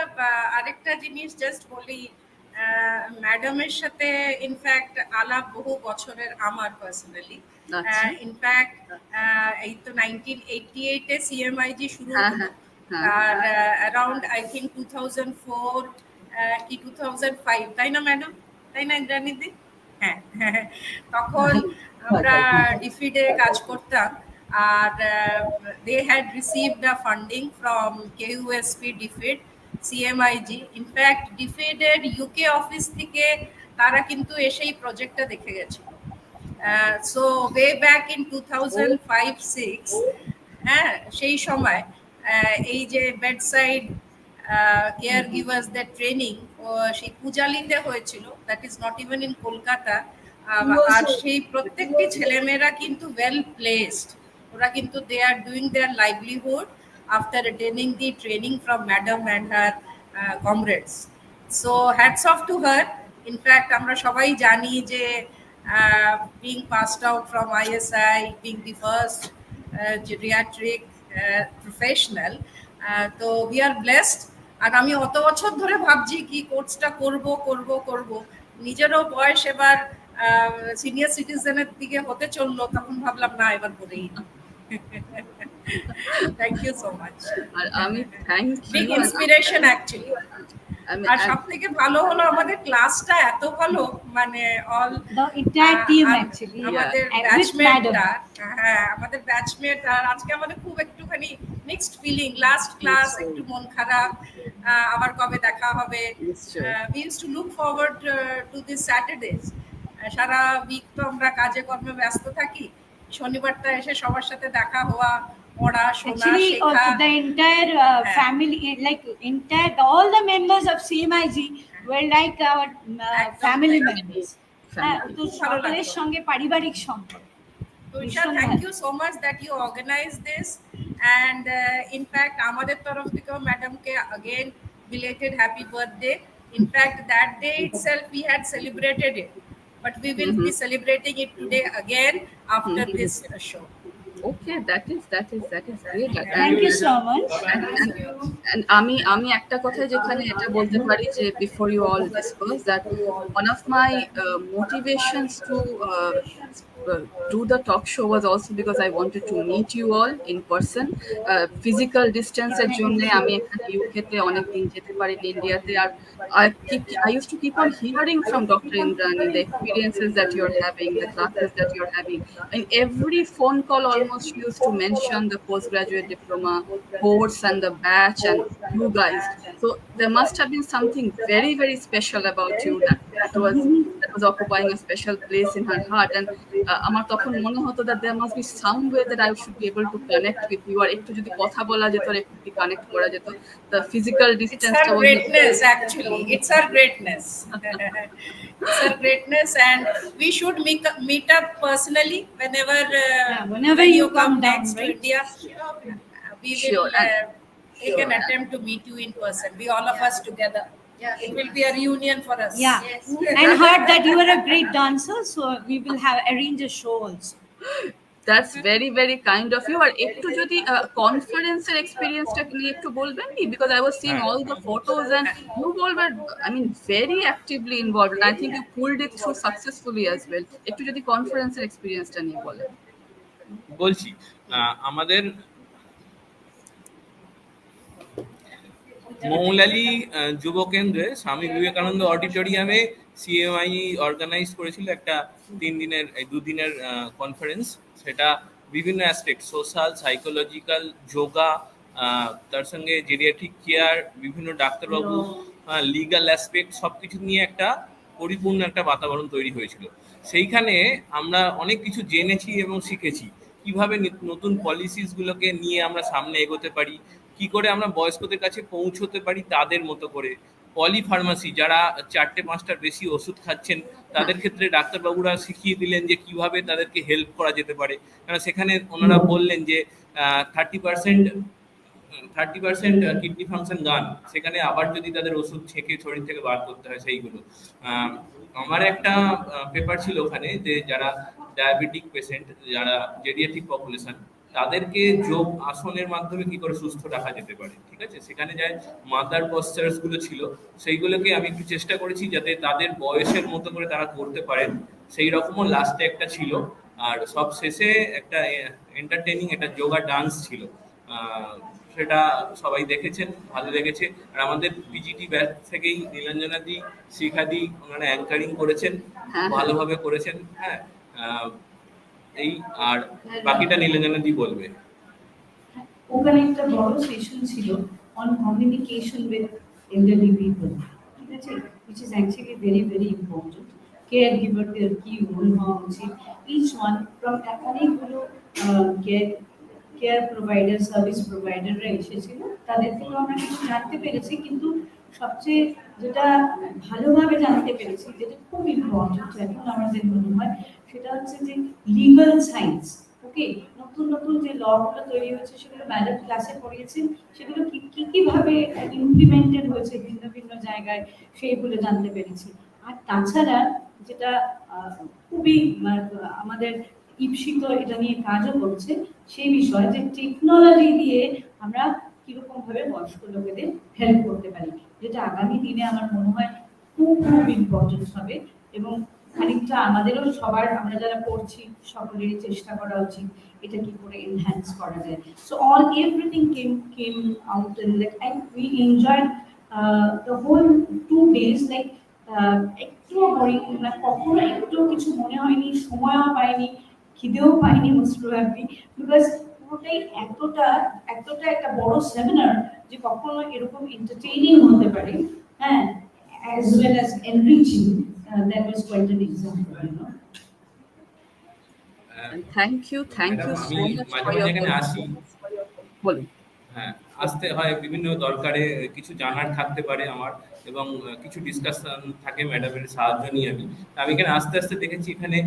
আরেকটা জিনিস just বলি, ম্যাডামের সাথে in fact আলাপ বহু বছরের আমার personally. In fact এই তো 1988 এ সিএমআইজি শুরু হলো, আর অ্যারাউন্ড আই থিঙ্ক 2004 কি 2005, তাই না ম্যাডাম? তাই না ইন্দ্রাণীদি? হ্যাঁ, তখন আমরা ডিফিডে কাজ করতাম, আর they had received the funding from KUSP DFID CMIG. In fact DFID এর UK অফিস থেকে তারা কিন্তু এসেই প্রজেক্টটা দেখে গেছিল। So way back in 2005-06, হ্যাঁ, সেই সময় এই যে বেডসাইড কেয়ার গিভার্সদের ট্রেনিং সেই পূজালিতে হয়েছিল, that is not even in Kolkata. আর সেই প্রত্যেকটি ছেলেমেয়েরা কিন্তু ওয়েল প্লেসড, ওরা কিন্তু they are doing their livelihood after attending the training from madam and her comrades. So hats off to her. In fact আমরা সবাই জানি যে being passed out from ISI, being the first geriatric professional, তো we are blessed. আর আমি অত বছর ধরে ভাবছি কি কোর্সটা করব, নিজেরও বয়স এবার সিনিয়র সিটিজেনের দিকে হতে চললো, তখন ভাবলাম না এবার করেই না। Thank you so much. আমি thank you, big inspiration actually. আর সবথেকে ভালো হলো আমাদের ক্লাসটা এত ভালো, মানে all the entire team actually, আমাদের ব্যাচমেটরা, হ্যাঁ আমাদের ব্যাচমেট, আর আজকে আমাদের খুব একটুখানি মিক্সড ফিলিং। লাস্ট ক্লাস একটু মন খারাপ, আবার কবে দেখা হবে। we used to look forward to these Saturdays. সারা উইক তো আমরা কাজে কর্মে ব্যস্ত থাকি, শনিবারটা এসে সবার সাথে দেখা হওয়া, পড়া শোনা শেখা। The entire family, like all the members of CMIG were like our family members. তো সকলের সঙ্গে পারিবারিক সম্পর্ক। Tushar, thank you so much that you organized this, and in fact আমাদের তরফ থেকেও ম্যাডামকে again belated happy birthday. In fact that day itself we had celebrated it, but we will be celebrating it today again after this show. Okay, that is great. Thank you so much. And আমি একটা কথা যেখানে এটা বলতে পারি যে before you all discuss that one of my motivations to do the talk show was also because I wanted to meet you all in person. Physical distance এর জন্য আমি এখানে UK তে অনেক দিন যেতে পারিনি, ইন্ডিয়াতে। আর I used to keep on hearing from Dr. Indrani the experiences that you're having, the classes that you're having. In every phone call almost she used to mention the postgraduate diploma course and the batch and you guys. So there must have been something very, very special about you that was occupying a special place in her heart. And আমার তখন মনে হতো that there must be some way that I should be able to connect with you, আর একটু যদি কথা বলা যেত আর একটু কানেক্ট করা যেত। The physical distance was greatness actually. It's our greatness. It's our greatness, and we should meet up personally whenever you come next to India. We will take an attempt to meet you in person. We all of us together. It will be a reunion for us. Yeah, and heard that you are a great dancer, so we will arrange a show also. That's very, very kind of you. আর একটু যদি কনফারেন্সের এক্সপেরিয়েন্সটা নিয়ে একটু বলবেন কি, because I was seeing all the photos and you all were, I mean, very actively involved, and I think you pulled it through successfully as well. একটু যদি কনফারেন্সের এক্সপেরিয়েন্সটা নিয়ে বলেন। বলছি আমাদের মৌলালী যুব কেন্দ্রে স্বামী বিবেকানন্দ অডিটোরিয়ামে সিএমআই অর্গানাইজ করেছিল একটা 2 দিনের কনফারেন্স। সেটা বিভিন্ন অ্যাসপেক্ট, সোশ্যাল, সাইকোলজিক্যাল, যোগা, তার সঙ্গে জেরিয়াট্রিক কেয়ার, বিভিন্ন ডাক্তারবাবু, লিগাল অ্যাসপেক্ট, সবকিছু নিয়ে একটা পরিপূর্ণ একটা বাতাবরণ তৈরি হয়েছিল। সেইখানে আমরা অনেক কিছু জেনেছি এবং শিখেছি, কিভাবে নতুন পলিসিসগুলোকে নিয়ে আমরা সামনে এগোতে পারি, কি করে আমরা বয়স্কদের কাছে পৌঁছতে পারি তাদের মতো করে। পলিফার্মাসি, যারা 4-5টার বেশি ওষুধ খাচ্ছেন তাদের ক্ষেত্রে ডাক্তারবাবুরা শিখিয়ে দিলেন যে কিভাবে তাদেরকে হেল্প করা যেতে পারে। কারণ সেখানে ওনারা বললেন যে 30% কিডনি ফাংশন গান, সেখানে আবার যদি তাদের ওষুধ ছেঁকে শরীর থেকে বার করতে হয় সেইগুলো। আমার একটা পেপার ছিল ওখানে যে যারা ডায়াবেটিক পেশেন্ট, যারা জেরিয়াট্রিক পপুলেশন, তাদেরকে যোগ আসনের মাধ্যমে কি করে সুস্থ রাখা যেতে পারে। ঠিক আছে, সেখানে যে মাদার পশ্চারস গুলো ছিল সেইগুলোকে আমি একটু চেষ্টা করেছি যাতে তাদের বয়সের মতো করে তারা করতে পারেন, সেই রকমও লাস্টে একটা ছিল। আর সব শেষে একটা এন্টারটেইনিং একটা যোগা ডান্স ছিল, সেটা সবাই দেখেছেন, ভালো লেগেছে। আর আমাদের বিজিটি ব্যাচ থেকেই নীলাঞ্জনাদি, শিখাদি ওনারা অ্যাঙ্কারিং করেছেন, ভালোভাবে করেছেন। হ্যাঁ, এই আর বাকিটা নীলাঞ্জনাদি বলবে। ওখানে একটা বড় সেশন ছিল on communication with elderly people, ঠিক আছে, which is actually very very important. Care গিভারদের কি রোল হওয়া উচিত, ইচ ওয়ান ফ্রম অনেকগুলো কেয়ার প্রোভাইডার, সার্ভিস প্রোভাইডাররা এসেছিল, তাদের থেকেও আমরা কিছু জানতে পেরেছি। কিন্তু সবচেয়ে যেটা ভালোভাবে জানতে পেরেছি, যেটা খুব ইম্পর্টেন্ট এখন আমাদের মনে হয়, সেটা হচ্ছে যে লিগাল সায়েন্স। ওকে, নতুন নতুন যে লগুলো তৈরি হয়েছে সেগুলো ম্যাডাম ক্লাসে পড়িয়েছেন, সেগুলো কিভাবে ইমপ্লিমেন্টেড হয়েছে ভিন্ন ভিন্ন জায়গায়, সেইগুলো জানতে পেরেছি। আর তাছাড়া যেটা খুবই আমাদের ইপসিত এটা নিয়ে কাজও করছে, সেই বিষয় যে টেকনোলজি দিয়ে আমরা কিরকম ভাবে বয়স্ক লোকেদের হেল্প করতে পারি, যেটা আগামী দিনে আমার মনে হয় খুব খুব ইম্পর্টেন্ট হবে। এবং খানিকটা আমাদেরও সবার, আমরা যারা পড়ছি সকলেরই চেষ্টা করা উচিত এটা কি করে এনহ্যান্স করা যায়। So everything came out and like we enjoyed the whole 2 days, like একটু বোরিং না, কখনো একটু কিছু মনে হয়নি, সময়ও পাইনি, খিদেও পাইনি মোস্ট প্রবাবলি, বিকজ পুরোটাই এতটা একটা বড় সেমিনার যে কখনো এরকম এন্টারটেইনিং হতে পারে, হ্যাঁ, as well as enriching. That was quite an example, you know. And thank you so much for your বলুন। হ্যাঁ, আসতে হয় বিভিন্ন দরকারে, কিছু জানার থাকতে পারে আমার, এবং কিছু ডিসকাশন থাকে ম্যাডামের সাহায্য নিয়ে আমি এখানে আস্তে আস্তে দেখেছি এখানে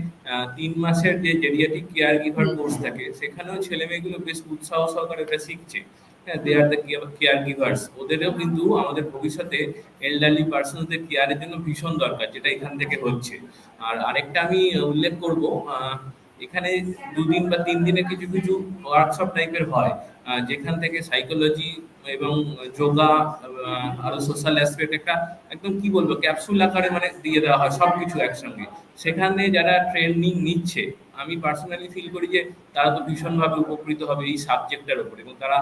3 মাসের যে জেরিয়াট্রিক কেয়ার গিভার কোর্স থাকে, সেখানেও ছেলে মেয়েগুলো বেশ উৎসাহ সহকারে এটা শিখছে। হ্যাঁ, দে আর দ্য কেয়ার গিভার্স। ওদেরও কিন্তু আমাদের ভবিষ্যতে এল্ডারলি পার্সনদের কেয়ারের জন্য ভীষণ দরকার, যেটা এখান থেকে হচ্ছে। আর আরেকটা আমি উল্লেখ করব, এখানে 2 দিন বা 3 দিনের কিছু কিছু ওয়ার্কশপ টাইপের হয়, যেখান থেকে সাইকোলজি এবং যোগা আরো সোশ্যাল অ্যাসপেক্ট একটা একদম কি বলবো ক্যাপসুল আকারে মানে দিয়ে দেওয়া হয় সবকিছু একসঙ্গে। সেখানে যারা ট্রেনিং নিচ্ছে, আমি পার্সোনালি ফিল করি যে তারা তো ভীষণভাবে উপকৃত হবে এই সাবজেক্টটার উপর, এবং তারা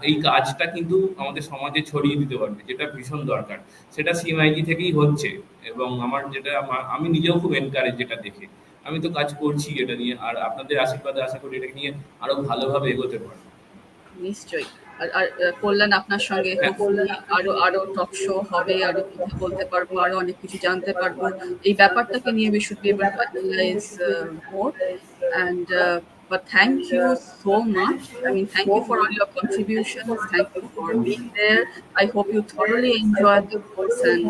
এই কাজটা কিন্তু আমাদের সমাজে ছড়িয়ে দিতে পারবে, যেটা ভীষণ দরকার। সেটা সিএমআইজি থেকেই হচ্ছে, এবং আমার যেটা আমি নিজেও খুব এনকারেজ যেটা দেখে। আমি তো কাজ করছি এটা নিয়ে, আর আপনাদের আশীর্বাদে আশা করি এটা নিয়ে আরো ভালোভাবে এগোতে পারবো। নিশ্চয়ই। আর কল্যাণ, আপনার সঙ্গে আরো টক শো হবে, আরো কথা বলতে পারবো, আরো অনেক কিছু জানতে পারবো এই ব্যাপারটাকে নিয়ে। we should be able to analyze more, and but thank you so much. I mean, thank you for all your contributions. Thank you for being there. I hope you thoroughly enjoyed the course and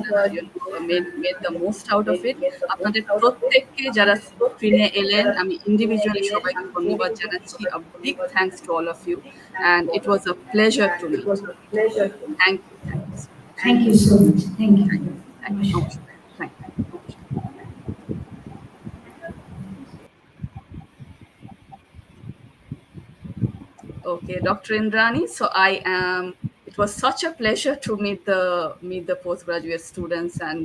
made the most out of it. আপনাদের প্রত্যেককে যারা স্ক্রিনে এলেন, আমি individually সবাইকে ধন্যবাদ জানাচ্ছি। A big thanks to all of you, and it was a pleasure to meet. Thank you so much. Thank you. Thank you so much. Thank you. Okay, Dr. Indrani. So it was such a pleasure to meet the postgraduate students and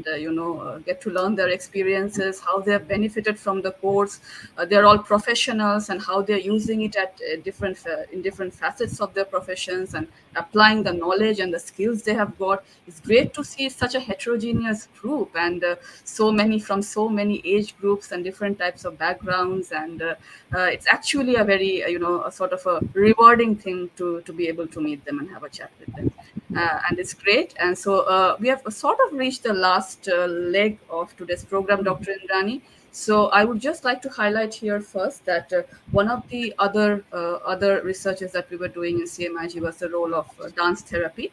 get to learn their experiences, how they have benefited from the course. They're all professionals, and how they're using it at in different facets of their professions and applying the knowledge and the skills they have got. It's great to see such a heterogeneous group, and so many from so many age groups and different types of backgrounds, and it's actually a very a sort of a rewarding thing to be able to meet them and have a chat with them, and it's great. And so we have sort of reached the last leg of today's program, Dr. Indrani. So I would just like to highlight here first that one of the other researches that we were doing in CMIG was the role of dance therapy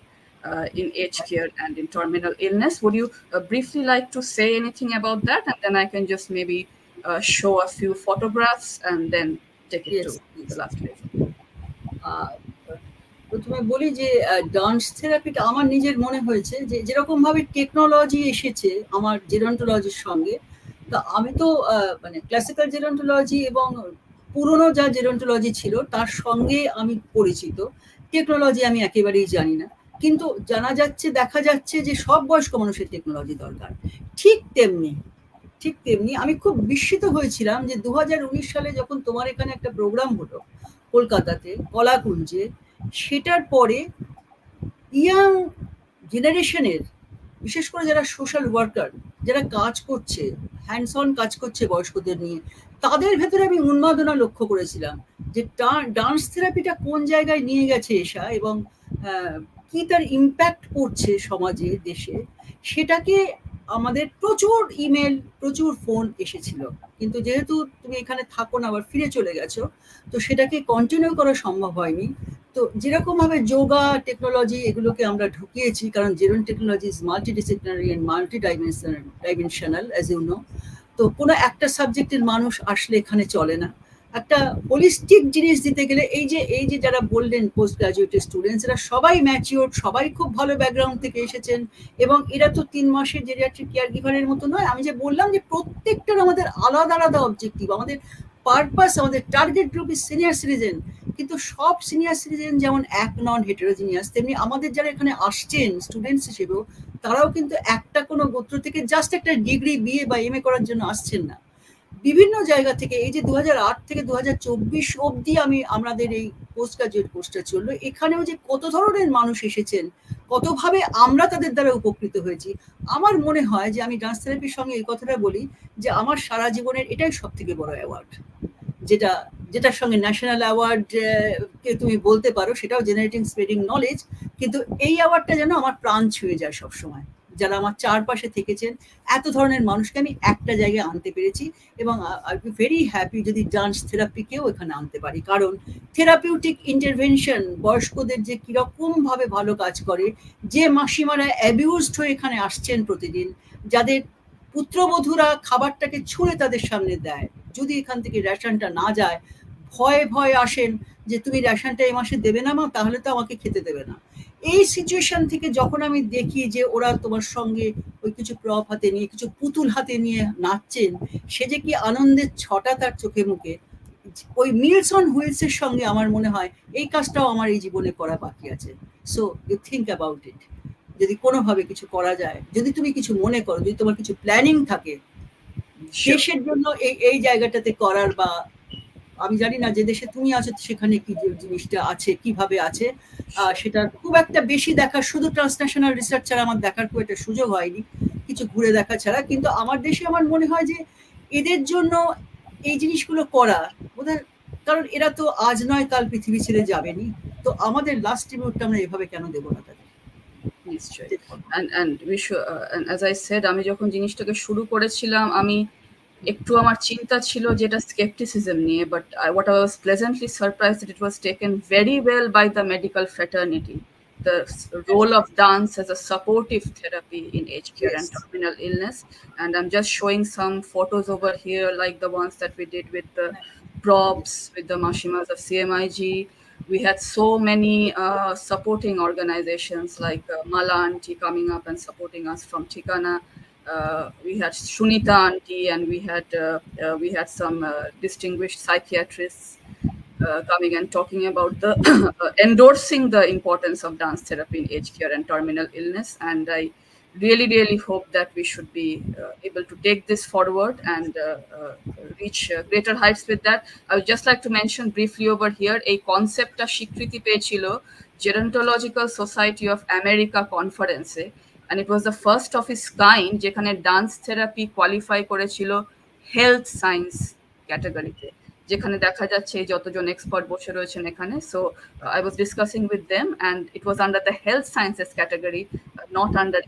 in aged care and in terminal illness. Would you briefly like to say anything about that? And then I can just maybe show a few photographs and then take it to the last phase. প্রথমে বলি যে dance থেরাপিটা আমার নিজের মনে হয়েছে যে যেরকম ভাবে টেকনোলজি এসেছে আমার জেরন্টোলজির সঙ্গে, তা আমি তো মানে ক্লাসিক্যাল জেরন্টোলজি এবং পুরনো যা জেরন্টোলজি ছিল তার সঙ্গে আমি পরিচিত। টেকনোলজি আমি একেবারেই জানি না, কিন্তু জানা যাচ্ছে, দেখা যাচ্ছে যে সব বয়স্ক মানুষের টেকনোলজি দরকার। ঠিক তেমনি আমি খুব বিস্মিত হয়েছিলাম যে 2019 সালে যখন তোমার এখানে একটা প্রোগ্রাম হলো কলকাতাতে কলাকুঞ্জে, সেটার পরে ইয়াং জেনারেশনের, বিশেষ করে যারা সোশ্যাল ওয়ার্কার, যারা কাজ করছে, হ্যান্ডস অন কাজ করছে বয়স্কদের নিয়ে, তাদের ভেতরে আমি উন্মাদনা লক্ষ্য করেছিলাম যে ডান্স থেরাপিটা কোন জায়গায় নিয়ে গেছে এসা এবং কি তার ইম্প্যাক্ট পড়ছে সমাজে, দেশে। সেটাকে আমাদের প্রচুর ইমেল, প্রচুর ফোন এসেছিল, কিন্তু যেহেতু তুমি এখানে থাকো না, আবার ফিরে চলে গেছো, তো সেটাকে কন্টিনিউ করা সম্ভব হয়নি। তো যেরকম ভাবে যোগা, টেকনোলজি এগুলোকে আমরা ঢুকিয়েছি, কারণ gerontechnology is multidisciplinary and multi dimensional as you know. তো কোনো একটা সাবজেক্টের মানুষ আসলে এখানে চলে না, একটা হোলিস্টিক জিনিস দিতে গেলে এই যে যারা বললেন পোস্ট গ্রাজুয়েটের স্টুডেন্টস, এরা সবাই ম্যাচিওর, সবাই খুব ভালো ব্যাকগ্রাউন্ড থেকে এসেছেন, এবং এরা তো 3 মাসের জেরিয়াট্রিক কেয়ার গিভারের মতো নয়। আমি যে বললাম যে প্রত্যেকটার আমাদের আলাদা আলাদা অবজেক্টিভ, আমাদের পারপাস, আমাদের target group is senior citizen, কিন্তু সব সিনিয়র সিটিজেন যেমন এক নন হেটেরোজিনিয়াস, তেমনি আমাদের যারা এখানে আসছেন স্টুডেন্টস হিসেবেও, তারাও কিন্তু একটা কোনো গোত্র থেকে জাস্ট একটা ডিগ্রি, বিএ বা এমএ করার জন্য আসছেন না। বিভিন্ন জায়গা থেকে, এই যে 2008 থেকে 2024 অবধি আমাদের এই পোস্ট গ্রাজুয়েট কোর্সটা চললো, এখানেও যে কত ধরনের মানুষ এসেছেন, কতভাবে আমরা তাদের দ্বারা উপকৃত হয়েছি। আমার মনে হয় যে আমি ডান্স থেরাপির সঙ্গে এই কথাটা বলি যে আমার সারা জীবনের এটাই সব থেকে বড় অ্যাওয়ার্ড, যেটার সঙ্গে ন্যাশনাল অ্যাওয়ার্ড কে তুমি বলতে পারো, সেটাও জেনারেটিং স্প্রেডিং নলেজ, কিন্তু এই অ্যাওয়ার্ডটা যেন আমার প্রাণ ছুঁয়ে যায় সবসময়। যারা আমার চারপাশে থেকেছেন, এত ধরনের মানুষকে আমি একটা জায়গায় আনতে পেরেছি, এবং আই বি ভেরি হ্যাপি যদি ডান্স থেরাপিকেও এখানে আনতে পারি, কারণ থেরাপিউটিক ইন্টারভেনশন বয়স্কদের যে কিরকম ভাবে ভালো কাজ করে, যে মাসিমারা অ্যাবিউজড হয়ে এখানে আসছেন প্রতিদিন, যাদের পুত্রবধূরা খাবারটাকে ছুঁড়ে তাদের সামনে দেয়, যদি এখান থেকে রেশনটা না যায় ভয়ে আসেন যে তুমি রেশনটা এই মাসে দেবে না মা, তাহলে তো আমাকে খেতে দেবে না। এই সিচুয়েশন থেকে যখন আমি দেখি যে ওরা তোমার সঙ্গে ওই কিছু প্রপ হাতে নিয়ে, কিছু পুতুল হাতে নিয়ে নাচছেন, সে যে কি আনন্দের ছটা তার চোখে মুখে, ওই মিলস অন হুইলসের সঙ্গে আমার মনে হয় এই কাজটাও আমার এই জীবনে করা বাকি আছে। So you think about it, যদি কোনোভাবে কিছু করা যায়, যদি তুমি কিছু মনে করো, যদি তোমার কিছু প্ল্যানিং থাকে দেশের জন্য এই জায়গাটাতে করার, বা আমি জানি না যে দেশে তুমি আছো সেখানে কি জিনিসটা আছে, কিভাবে আছে, সেটা খুব একটা বেশি দেখার, শুধু ট্রান্সন্যাশনাল রিসার্চ ছাড়া আমার দেখার খুব একটা সুযোগ হয়নি, কিছু ঘুরে দেখা ছাড়া। কিন্তু আমার দেশে আমার মনে হয় যে এদের জন্য এই জিনিসগুলো করা বোধহয়, কারণ এরা তো আজ নয় কাল পৃথিবী ছেড়ে যাবেনি, তো আমাদের লাস্ট ট্রিবিউটটা আমরা এভাবে কেন দেবো না তাদের? নিশ্চয়ই। and we should, and as I said, আমি যখন জিনিসটাকে শুরু করেছিলাম, আমি একটু আমার চিন্তা ছিল যেটা skepticism নিয়ে, but what I was pleasantly surprised that it was taken very well by the medical fraternity, the role of dance as a supportive therapy in aged care and terminal illness. And I'm just showing some photos over here, like the ones that we did with the props, with the Mashimas of CMIG. We had so many supporting organizations like Mala Aunty coming up and supporting us from Tikana. We had Shunita Aunty, and we had some distinguished psychiatrists. coming and talking about the endorsing the importance of dance therapy in aged care and terminal illness. And I really hope that we should be able to take this forward and reach greater heights with that. I would just like to mention briefly over here a concept স্বীকৃতি পেয়েছিল Gerontological Society of America conference, and it was the first of its kind যেখানে dance therapy qualify করেছিল health science ক্যাটাগরিতে, যেখানে দেখা যাচ্ছে যতজন expert বসে রয়েছেন এখানে। So I was discussing with them and it was under the health sciences category, not under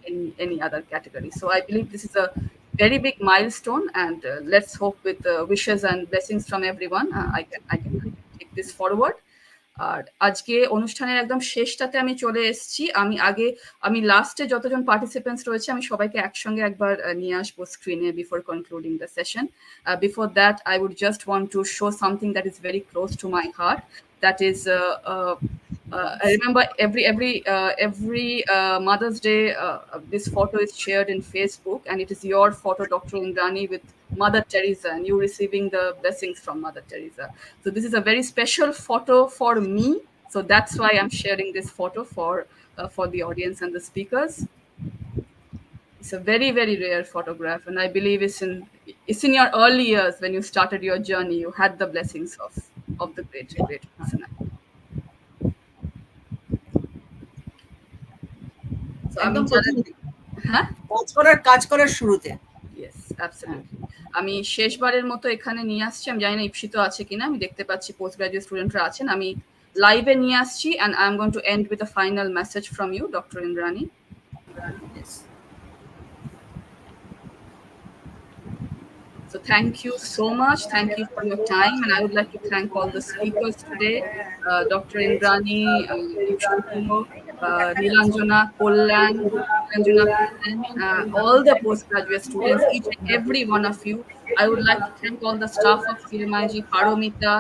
any other category. So I believe this is a very big milestone, and let's hope with wishes and blessings from everyone I can take this forward. আর আজকে অনুষ্ঠানের একদম শেষটাতে আমি চলে এসেছি। আমি লাস্টে যতজন participants রয়েছে আমি সবাইকে একসঙ্গে একবার নিয়ে আসবো স্ক্রিনে before concluding the session. Before that I would just want to show something that is very close to my heart, that is I remember every Mother's Day this photo is shared in Facebook, and it is your photo, Dr. Indrani, with Mother Teresa, and you receiving the blessings from Mother Teresa. So this is a very special photo for me, so that's why I'm sharing this photo for the audience and the speakers. It's a very rare photograph, and I believe it's in your early years when you started your journey. You had the blessings of the great personality. So একদম কাজ করার শুরুতে। Yes, absolutely. আমি শেষবারের মতো এখানে নিয়ে আসছি, আমি জানি না ইপসিত আছে কিনা, আমি দেখতে পাচ্ছি পোস্ট গ্রাজুয়েট স্টুডেন্টরা আছেন, আমি লাইভে নিয়ে আসছি, and I am going to end with a final message from you, Dr. Indrani. Yes. So thank you so much. Thank you for your time. And I would like to thank all the speakers today, Dr. Indrani, Nilanjana, Kollan, all the postgraduate students, each and every one of you. I would like to thank all the staff of Sirimaji, Paromita,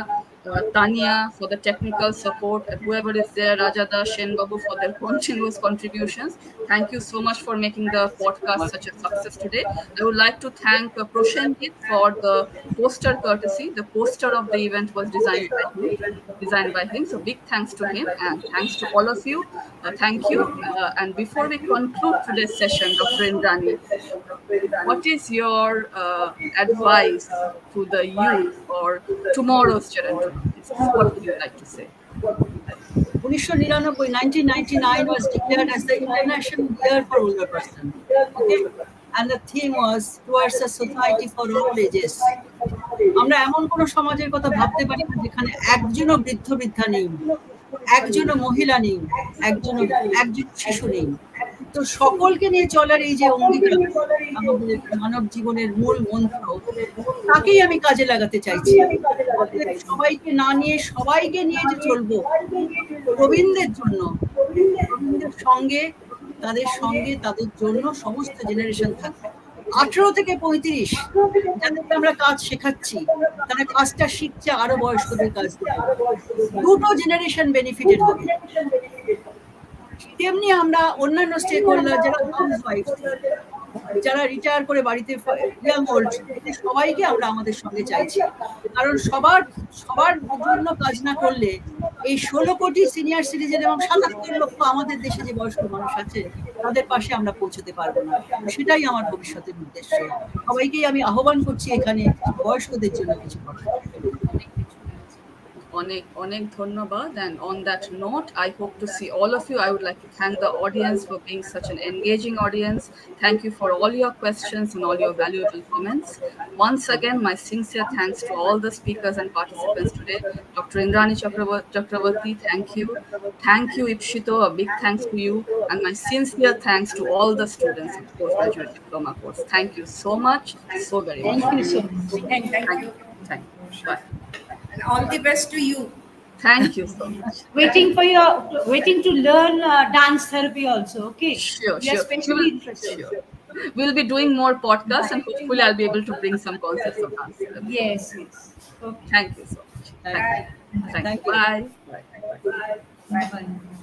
Tanya for the technical support, and whoever is there, Rajada, Shen Babu, for their continuous contributions. Thank you so much for making the podcast such a success today. I would like to thank Proshenjit for the poster courtesy. The poster of the event was designed by him. So big thanks to him, and thanks to all of you. Thank you. And before we conclude today's session, Dr. Indrani, what is your advice to the youth for tomorrow's Gerontology? What would you like to say? 1999 was declared as the International Year for Older Person. Okay? And the theme was towards a society for all ages. আমরা এমন কোন সমাজের কথা ভাবতে পারি না যেখানে একজনও বৃদ্ধা নেই, একজনও মহিলা নেই, একজন শিশু নেই। তো সকলকে নিয়ে চলার এই যে অঙ্গীকার আমাদের মানব জীবনের মূল মন্ত্র, তাকেই আমি কাজে লাগাতে চাইছি। সবাইকে না নিয়ে সবাইকে নিয়ে যে চলবো প্রবীণদের জন্য, প্রবীণদের সঙ্গে তাদের জন্য সমস্ত জেনারেশন থাকবে। 18 থেকে 35 যাদেরকে আমরা কাজ শেখাচ্ছি, তারা কাজটা শিখছে আরো বয়স্কদের কাজ থেকে, দুটো জেনারেশন বেনিফিটেড হবে। তেমনি আমরা অন্যান্য স্টেক হোল্ডার যারা হাউস ওয়াইফ, যারা রিটায়ার করে বাড়িতে ইয়াং ওল্ড, সবাইকে আমরা আমাদের সঙ্গে চাইছি। কারণ সবার জন্য কাজ না করলে এই 16 কোটি সিনিয়র সিটিজেন এবং 77 লক্ষ আমাদের দেশে যে বয়স্ক মানুষ আছে তাদের পাশে আমরা পৌঁছতে পারবো না। সেটাই আমার ভবিষ্যতের উদ্দেশ্য। সবাইকেই আমি আহ্বান করছি এখানে বয়স্কদের জন্য কিছু করার। অনেক ধন্যবাদ, and on that note I hope to see all of you. I would like to thank the audience for being such an engaging audience. Thank you for all your questions and all your valuable comments. Once again, my sincere thanks to all the speakers and participants today. Dr. Indrani Chakravarti, thank you Ipshito, a big thanks to you, and my sincere thanks to all the students in the postgraduate diploma course. Thank you so much, so very much. Thank you so much. Thank you. Bye. And all the best to you. Thank you so much. Waiting to learn dance therapy also. Okay. Sure. Especially interested. Sure. We'll be doing more podcasts, and hopefully I'll be able to bring some concepts of dance therapy. Yes. Okay. Thank you so much. Thank you. Bye. Bye.